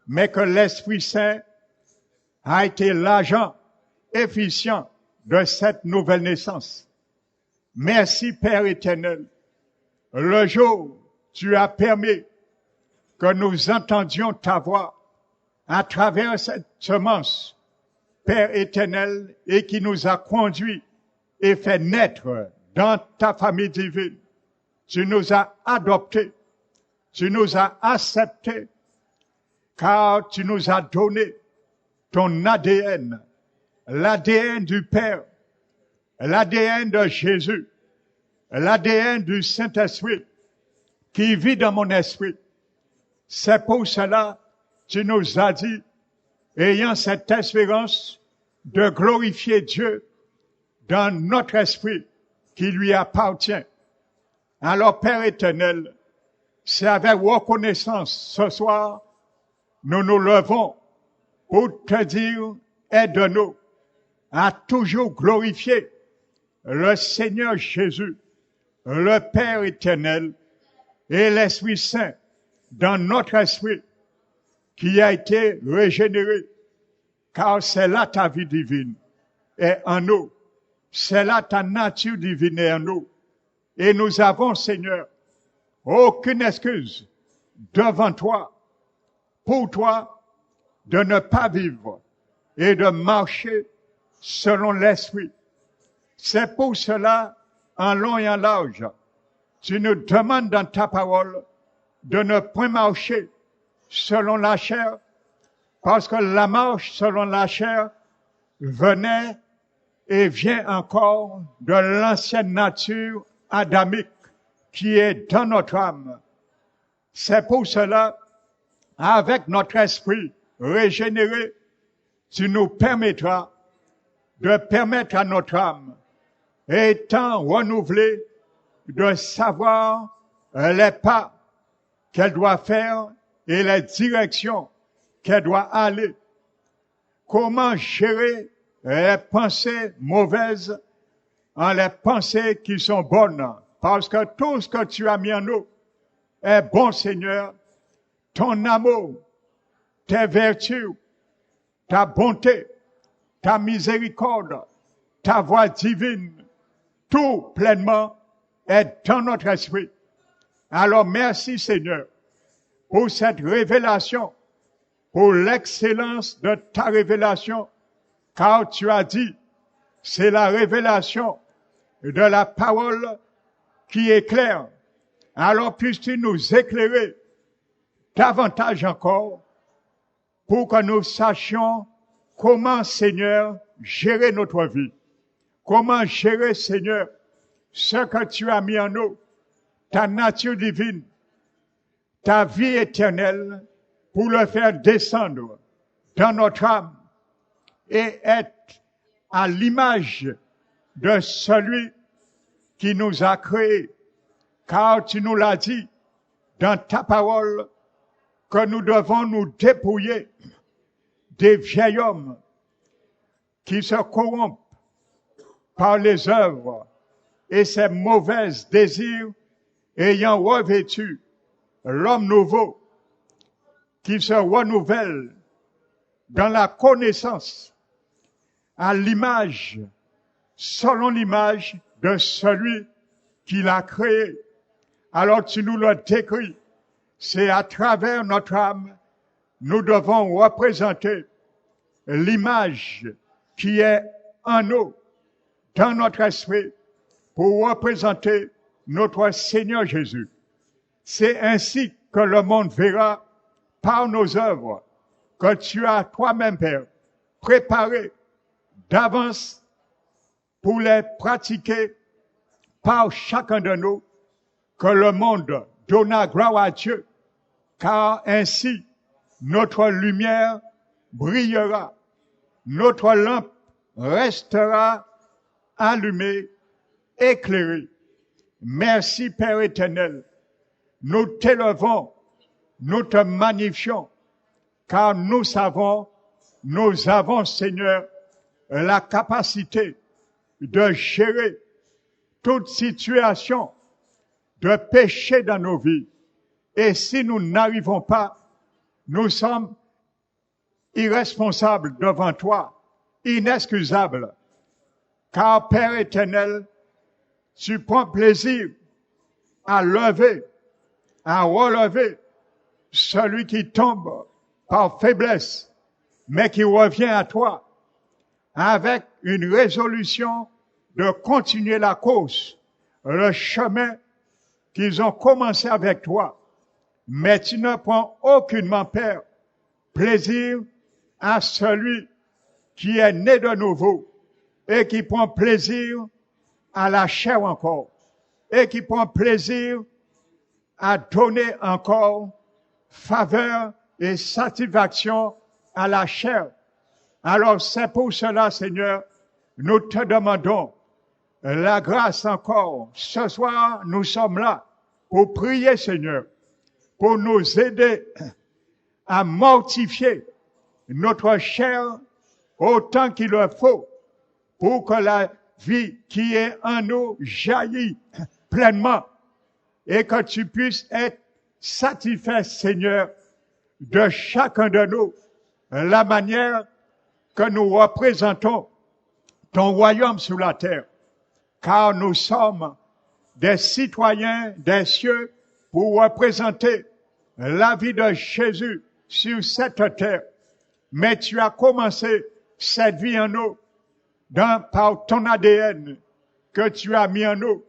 A: mais que l'Esprit Saint a été l'agent efficient de cette nouvelle naissance. Merci, Père éternel. Le jour, tu as permis que nous entendions ta voix à travers cette semence, Père éternel, et qui nous a conduits et fait naître dans ta famille divine. Tu nous as adoptés, tu nous as acceptés, car tu nous as donné ton ADN, l'ADN du Père, l'ADN de Jésus, l'ADN du Saint-Esprit qui vit dans mon esprit. C'est pour cela que tu nous as dit, ayant cette espérance de glorifier Dieu dans notre esprit qui lui appartient. Alors, Père éternel, c'est avec reconnaissance ce soir, nous nous levons pour te dire, aide-nous à toujours glorifier le Seigneur Jésus, le Père éternel et l'Esprit Saint dans notre esprit qui a été régénéré, car c'est là ta vie divine est en nous. C'est là ta nature divine est en nous. Et nous avons, Seigneur, aucune excuse devant toi, pour toi, de ne pas vivre et de marcher selon l'esprit. C'est pour cela, en long et en large, tu nous demandes dans ta parole de ne point marcher selon la chair, parce que la marche selon la chair venait et vient encore de l'ancienne nature adamique qui est dans notre âme. C'est pour cela, avec notre esprit régénéré, tu nous permettras de permettre à notre âme, étant renouvelée, de savoir les pas qu'elle doit faire et les directions qu'elle doit aller. Comment gérer les pensées mauvaises en les pensées qui sont bonnes. Parce que tout ce que tu as mis en nous est bon, Seigneur. Ton amour, tes vertus, ta bonté, ta miséricorde, ta voix divine, tout pleinement est dans notre esprit. Alors merci Seigneur pour cette révélation, pour l'excellence de ta révélation, car tu as dit, c'est la révélation de la parole qui éclaire. Alors puisses-tu nous éclairer davantage encore pour que nous sachions comment, Seigneur, gérer notre vie. Comment gérer, Seigneur, ce que tu as mis en nous, ta nature divine, ta vie éternelle, pour le faire descendre dans notre âme et être à l'image de celui qui nous a créés. Car tu nous l'as dit dans ta parole que nous devons nous dépouiller des vieils hommes qui se corrompent par les œuvres et ces mauvais désirs ayant revêtu l'homme nouveau qui se renouvelle dans la connaissance à l'image, selon l'image de celui qui l'a créé. Alors tu nous l'as décrit, c'est à travers notre âme, nous devons représenter l'image qui est en nous, dans notre esprit, pour représenter notre Seigneur Jésus. C'est ainsi que le monde verra par nos œuvres que tu as toi-même, Père, préparé d'avance pour les pratiquer par chacun de nous, que le monde donna gloire à Dieu, car ainsi notre lumière brillera, notre lampe restera allumée, éclairée. Merci Père éternel, nous t'élevons, nous te magnifions, car nous avons Seigneur la capacité de gérer toute situation de péché dans nos vies. Et si nous n'arrivons pas, nous sommes irresponsables devant toi, inexcusables. Car Père éternel, tu prends plaisir à lever, à relever celui qui tombe par faiblesse, mais qui revient à toi avec une résolution de continuer la course, le chemin qu'ils ont commencé avec toi. Mais tu ne prends aucunement, Père, plaisir à celui qui est né de nouveau et qui prend plaisir à la chair encore et qui prend plaisir à donner encore faveur et satisfaction à la chair. Alors c'est pour cela, Seigneur, nous te demandons la grâce encore. Ce soir, nous sommes là pour prier, Seigneur, pour nous aider à mortifier notre chair autant qu'il le faut, pour que la vie qui est en nous jaillit pleinement et que tu puisses être satisfait, Seigneur, de chacun de nous, la manière que nous représentons ton royaume sur la terre, car nous sommes des citoyens des cieux pour représenter la vie de Jésus sur cette terre. Mais tu as commencé cette vie en nous par ton ADN que tu as mis en nous,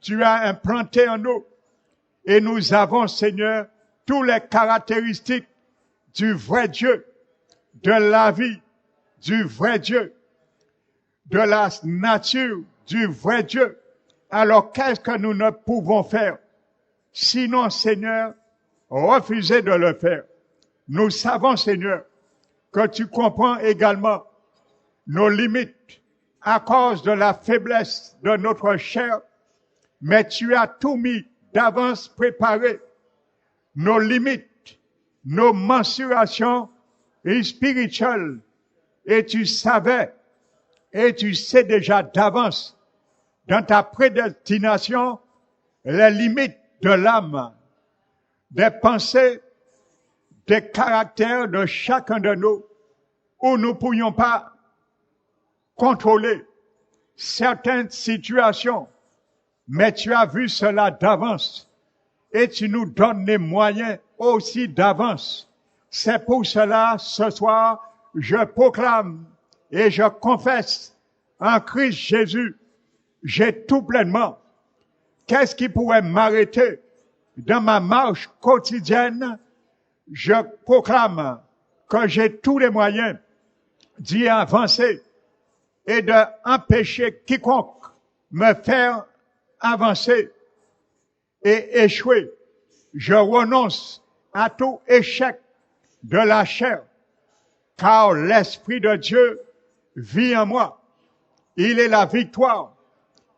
A: tu as implanté en nous, et nous avons, Seigneur, toutes les caractéristiques du vrai Dieu, de la vie du vrai Dieu, de la nature du vrai Dieu. Alors qu'est-ce que nous ne pouvons faire? Sinon, Seigneur, refuser de le faire. Nous savons, Seigneur, que tu comprends également nos limites à cause de la faiblesse de notre chair, mais tu as tout mis d'avance préparé, nos limites, nos mensurations spirituelles, et tu savais, et tu sais déjà d'avance, dans ta prédestination, les limites de l'âme, des pensées, des caractères de chacun de nous, où nous ne pourrions pas contrôler certaines situations, mais tu as vu cela d'avance et tu nous donnes les moyens aussi d'avance. C'est pour cela, ce soir, je proclame et je confesse en Christ Jésus, j'ai tout pleinement. Qu'est-ce qui pourrait m'arrêter dans ma marche quotidienne? Je proclame que j'ai tous les moyens d'y avancer et d'empêcher quiconque me faire avancer et échouer. Je renonce à tout échec de la chair, car l'Esprit de Dieu vit en moi. Il est la victoire.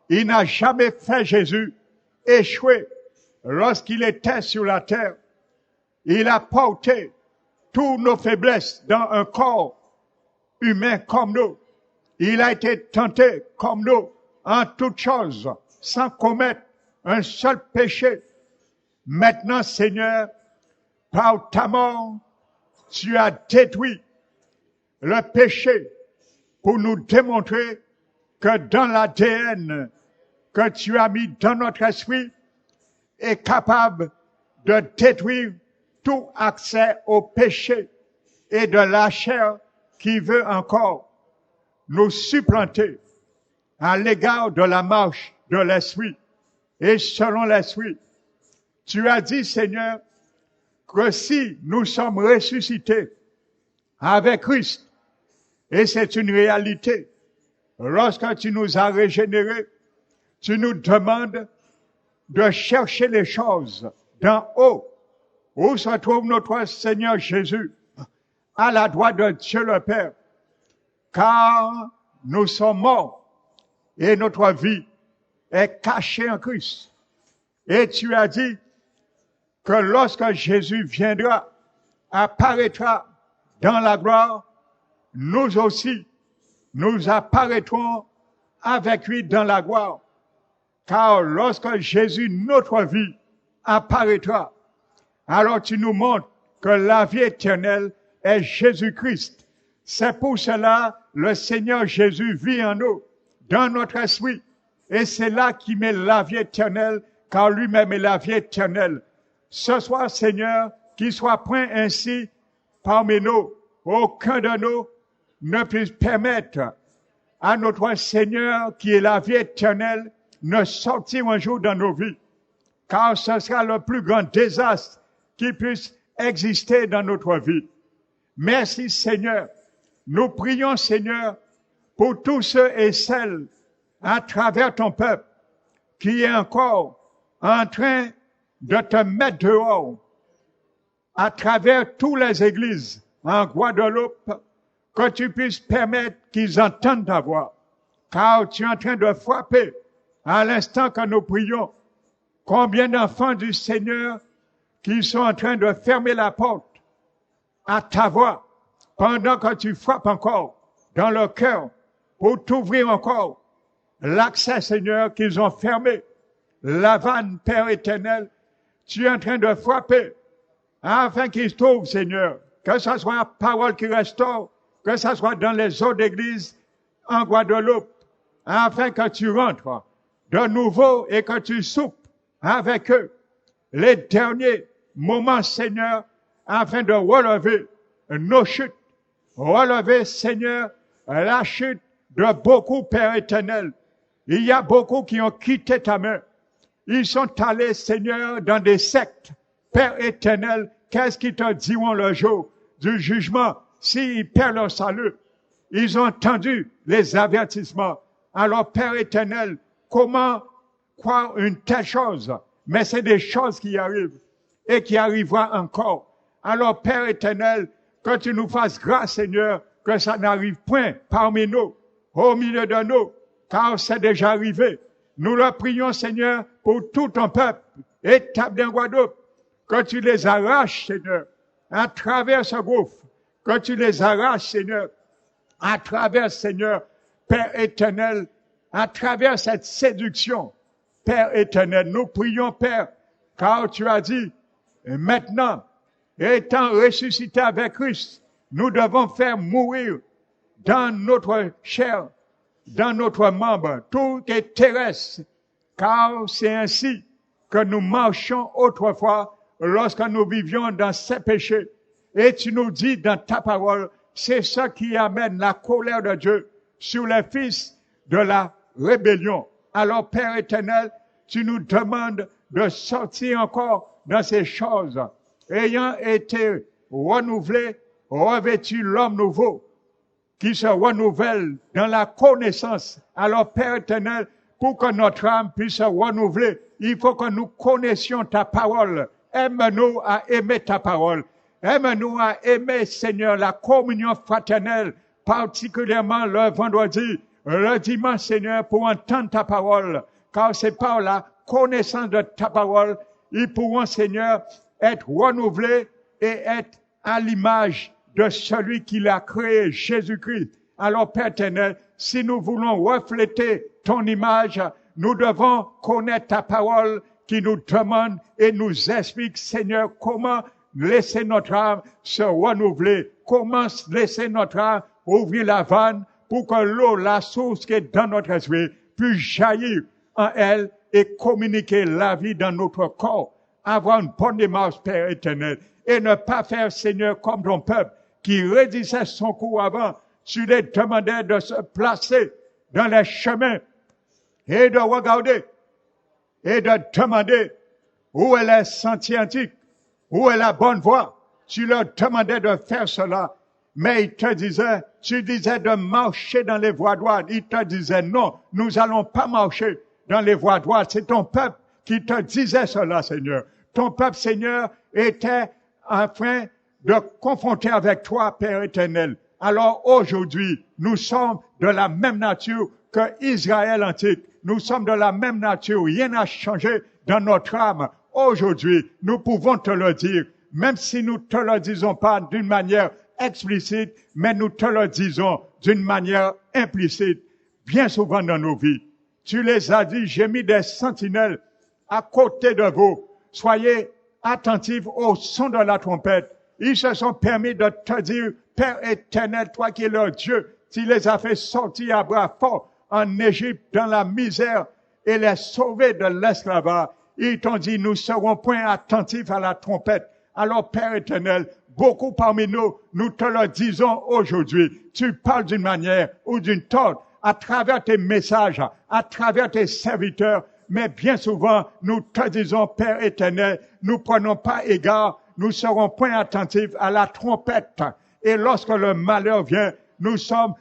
A: Il n'a jamais fait Jésus échouer lorsqu'il était sur la terre. Il a porté toutes nos faiblesses dans un corps humain comme nous. Il a été tenté comme nous en toutes choses, sans commettre un seul péché. Maintenant, Seigneur, par ta mort, tu as détruit le péché pour nous démontrer que dans l'ADN que tu as mis dans notre esprit est capable de détruire tout accès au péché et de la chair qui veut encore nous supplanter à l'égard de la marche de l'esprit et selon l'esprit. Tu as dit, Seigneur, que si nous sommes ressuscités avec Christ, et c'est une réalité, lorsque tu nous as régénérés, tu nous demandes de chercher les choses d'en haut, où se trouve notre Seigneur Jésus, à la droite de Dieu le Père, car nous sommes morts et notre vie est cachée en Christ. Et tu as dit que lorsque Jésus viendra, apparaîtra dans la gloire, nous aussi, nous apparaîtrons avec lui dans la gloire. Car lorsque Jésus, notre vie, apparaîtra, alors tu nous montres que la vie éternelle est Jésus-Christ. C'est pour cela le Seigneur Jésus vit en nous, dans notre esprit. Et c'est là qu'il met la vie éternelle, car lui-même est la vie éternelle. Ce soir, Seigneur, qu'il soit point ainsi parmi nous. Aucun de nous ne puisse permettre à notre Seigneur, qui est la vie éternelle, ne sortir un jour dans nos vies. Car ce sera le plus grand désastre qui puisse exister dans notre vie. Merci, Seigneur. Nous prions, Seigneur, pour tous ceux et celles à travers ton peuple qui est encore en train de te mettre dehors à travers toutes les églises en Guadeloupe, que tu puisses permettre qu'ils entendent ta voix. Car tu es en train de frapper à l'instant que nous prions. Combien d'enfants du Seigneur qui sont en train de fermer la porte à ta voix pendant que tu frappes encore dans leur cœur pour t'ouvrir encore l'accès, Seigneur, qu'ils ont fermé. La vanne, Père éternel, tu es en train de frapper afin qu'ils trouvent, Seigneur, que ce soit la parole qui restaure, que ce soit dans les autres églises en Guadeloupe, afin que tu rentres de nouveau et que tu soupes avec eux les derniers moments, Seigneur, afin de relever nos chutes, relever, Seigneur, la chute de beaucoup, Père éternel. Il y a beaucoup qui ont quitté ta main. Ils sont allés, Seigneur, dans des sectes. Père éternel, qu'est-ce qu'ils te diront le jour du jugement s'ils perdent leur salut? Ils ont entendu les avertissements. Alors, Père éternel, comment croire une telle chose? Mais c'est des choses qui arrivent et qui arriveront encore. Alors, Père éternel, que tu nous fasses grâce, Seigneur, que ça n'arrive point parmi nous, au milieu de nous, car c'est déjà arrivé. Nous le prions, Seigneur, pour tout ton peuple, établi en Guadeloupe, que tu les arraches, Seigneur, à travers ce gouffre, que tu les arraches, Seigneur, à travers, Seigneur, Père éternel, à travers cette séduction, Père éternel. Nous prions, Père, car tu as dit, maintenant, étant ressuscité avec Christ, nous devons faire mourir dans notre chair, dans notre membre, tout est terrestre, car c'est ainsi que nous marchions autrefois lorsque nous vivions dans ces péchés. Et tu nous dis dans ta parole, c'est ça qui amène la colère de Dieu sur les fils de la rébellion. Alors, Père éternel, tu nous demandes de sortir encore dans ces choses, ayant été renouvelé, revêtu l'homme nouveau, qui se renouvelle dans la connaissance. Alors, Père éternel, pour que notre âme puisse se renouveler, il faut que nous connaissions ta parole. Aime-nous à aimer ta parole. Aime-nous à aimer, Seigneur, la communion fraternelle, particulièrement le vendredi, le dimanche, Seigneur, pour entendre ta parole. Car c'est par la connaissance de ta parole, ils pourront, Seigneur, être renouvelés et être à l'image de celui qui l'a créé, Jésus-Christ. Alors, Père éternel, si nous voulons refléter ton image, nous devons connaître ta parole qui nous demande et nous explique, Seigneur, comment laisser notre âme se renouveler, comment laisser notre âme ouvrir la vanne pour que l'eau, la source qui est dans notre esprit, puisse jaillir en elle et communiquer la vie dans notre corps, avoir une bonne démarche, Père éternel, et ne pas faire, Seigneur, comme ton peuple, qui raidissait son cou avant, tu les demandais de se placer dans les chemins et de regarder et de demander où est le sentier antique, où est la bonne voie. Tu leur demandais de faire cela, mais ils te disaient, tu disais de marcher dans les voies droites. Ils te disaient non, nous allons pas marcher dans les voies droites. C'est ton peuple qui te disait cela, Seigneur. Ton peuple, Seigneur, était en train de confronter avec toi, Père éternel. Alors aujourd'hui, nous sommes de la même nature que Israël antique. Nous sommes de la même nature. Rien n'a changé dans notre âme. Aujourd'hui, nous pouvons te le dire, même si nous te le disons pas d'une manière explicite, mais nous te le disons d'une manière implicite, bien souvent dans nos vies. Tu les as dit, j'ai mis des sentinelles à côté de vous. Soyez attentifs au son de la trompette. Ils se sont permis de te dire, Père éternel, toi qui es leur Dieu, tu les as fait sortir à bras forts en Égypte dans la misère et les sauver de l'esclavage. Ils t'ont dit, nous serons point attentifs à la trompette. Alors, Père éternel, beaucoup parmi nous, nous te le disons aujourd'hui. Tu parles d'une manière ou d'une autre à travers tes messages, à travers tes serviteurs, mais bien souvent, nous te disons, Père éternel, nous prenons pas égard, nous serons point attentifs à la trompette. Et lorsque le malheur vient, nous sommes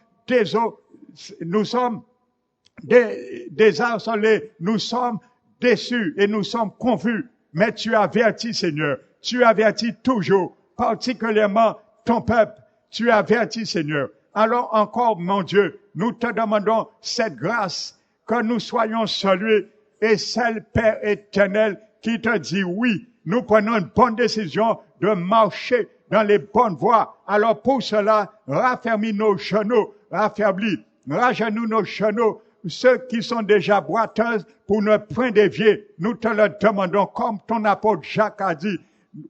A: désarçonnés, nous sommes déçus et nous sommes confus. Mais tu avertis, Seigneur, tu avertis toujours, particulièrement ton peuple, tu avertis, Seigneur. Alors encore, mon Dieu, nous te demandons cette grâce, que nous soyons salués et celle, Père éternel, qui te dit oui. Nous prenons une bonne décision de marcher dans les bonnes voies. Alors pour cela, raffermis nos genoux, rajeunit nos genoux, ceux qui sont déjà boiteuses pour ne point dévier. Nous te le demandons comme ton apôtre Jacques a dit,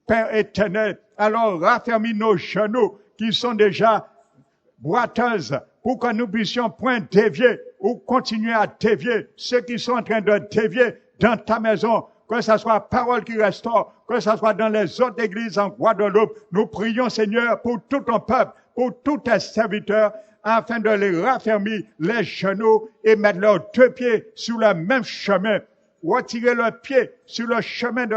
A: Père éternel. Alors raffermis nos genoux qui sont déjà boiteuses pour que nous puissions point dévier ou continuer à dévier ceux qui sont en train de dévier dans ta maison, que ce soit Parole qui restaure, que ce soit dans les autres églises en Guadeloupe. Nous prions, Seigneur, pour tout ton peuple, pour tous tes serviteurs, afin de les raffermir les genoux et mettre leurs deux pieds sur le même chemin. Retirer leurs pieds sur le chemin de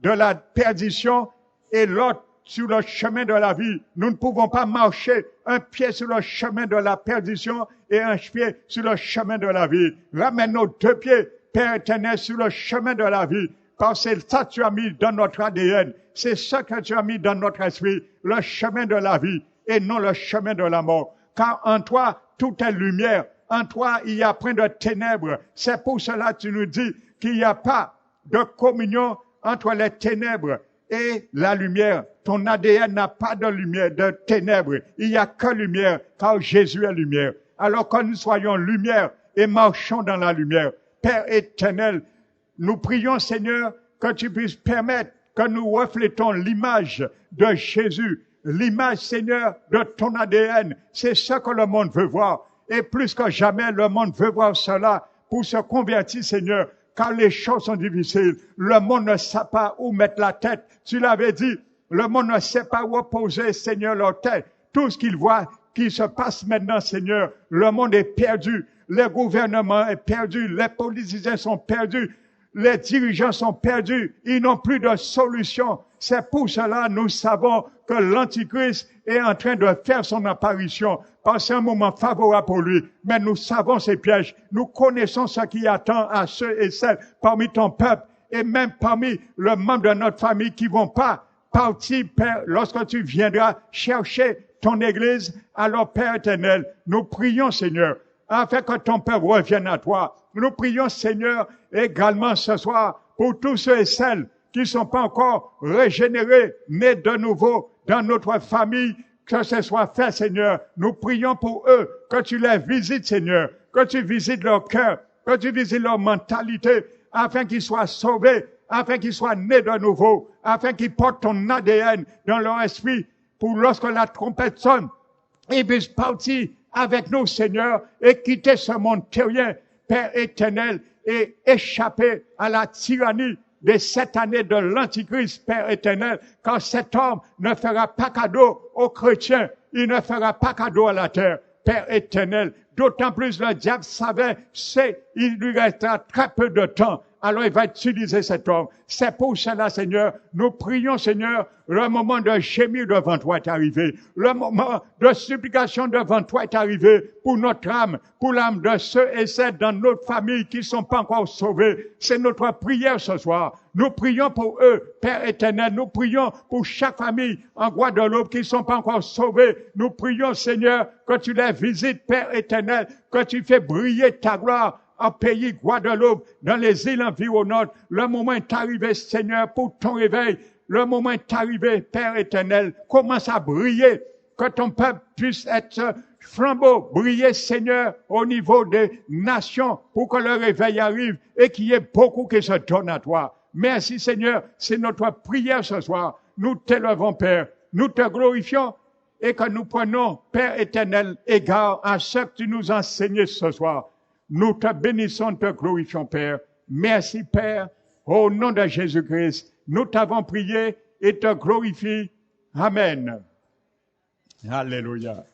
A: la perdition et l'autre sur le chemin de la vie. Nous ne pouvons pas marcher un pied sur le chemin de la perdition et un pied sur le chemin de la vie. Ramène nos deux pieds, Père éternel, sur le chemin de la vie. Parce que c'est ça que tu as mis dans notre ADN. C'est ça que tu as mis dans notre esprit, le chemin de la vie et non le chemin de la mort. Car en toi, tout est lumière. En toi, il y a plein de ténèbres. C'est pour cela que tu nous dis qu'il n'y a pas de communion entre les ténèbres et la lumière. Ton ADN n'a pas de lumière, de ténèbres. Il n'y a que lumière, car Jésus est lumière. Alors que nous soyons lumière et marchons dans la lumière. Père éternel, nous prions, Seigneur, que tu puisses permettre que nous reflétons l'image de Jésus, l'image, Seigneur, de ton ADN. C'est ce que le monde veut voir. Et plus que jamais, le monde veut voir cela pour se convertir, Seigneur, car les choses sont difficiles. Le monde ne sait pas où mettre la tête. Tu l'avais dit, le monde ne sait pas où poser, Seigneur, leur tête. Tout ce qu'ils voient qui se passe maintenant, Seigneur, le monde est perdu. Le gouvernement est perdu. Les politiciens sont perdus. Les dirigeants sont perdus. Ils n'ont plus de solution. C'est pour cela nous savons que l'Antichrist est en train de faire son apparition. C'est un moment favorable pour lui. Mais nous savons ses pièges. Nous connaissons ce qui attend à ceux et celles parmi ton peuple et même parmi le membre de notre famille qui vont pas partir, Père, lorsque tu viendras chercher ton Église. Alors, Père éternel, nous prions, Seigneur, afin que ton peuple revienne à toi. Nous prions, Seigneur, également ce soir, pour tous ceux et celles qui ne sont pas encore régénérés, nés de nouveau dans notre famille, que ce soit fait, Seigneur. Nous prions pour eux, que tu les visites, Seigneur, que tu visites leur cœur, que tu visites leur mentalité, afin qu'ils soient sauvés, afin qu'ils soient nés de nouveau, afin qu'ils portent ton ADN dans leur esprit, pour lorsque la trompette sonne, ils puissent partir avec nous, Seigneur, et quitter ce monde terrien, Père éternel, et échapper à la tyrannie de cette année de l'Antichrist, Père éternel, car cet homme ne fera pas cadeau aux chrétiens, il ne fera pas cadeau à la terre, Père éternel. D'autant plus le diable savait, il lui restera très peu de temps. Alors il va utiliser cet homme. C'est pour cela, Seigneur, nous prions, Seigneur, le moment de gémir devant toi est arrivé. Le moment de supplication devant toi est arrivé pour notre âme, pour l'âme de ceux et celles dans notre famille qui ne sont pas encore sauvés. C'est notre prière ce soir. Nous prions pour eux, Père éternel. Nous prions pour chaque famille en Guadeloupe qui ne sont pas encore sauvés. Nous prions, Seigneur, que tu les visites, Père éternel, que tu fais briller ta gloire en pays Guadeloupe, dans les îles environnantes. Le moment est arrivé, Seigneur, pour ton réveil. Le moment est arrivé, Père éternel. Commence à briller, que ton peuple puisse être flambeau, briller, Seigneur, au niveau des nations, pour que le réveil arrive et qu'il y ait beaucoup qui se donnent à toi. Merci, Seigneur. C'est notre prière ce soir. Nous t'élevons, Père. Nous te glorifions et que nous prenons, Père éternel, égard à ce que tu nous enseignes ce soir. Nous te bénissons, te glorifions, Père. Merci, Père. Au nom de Jésus-Christ, nous t'avons prié et te glorifions. Amen. Alléluia.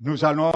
A: Nous allons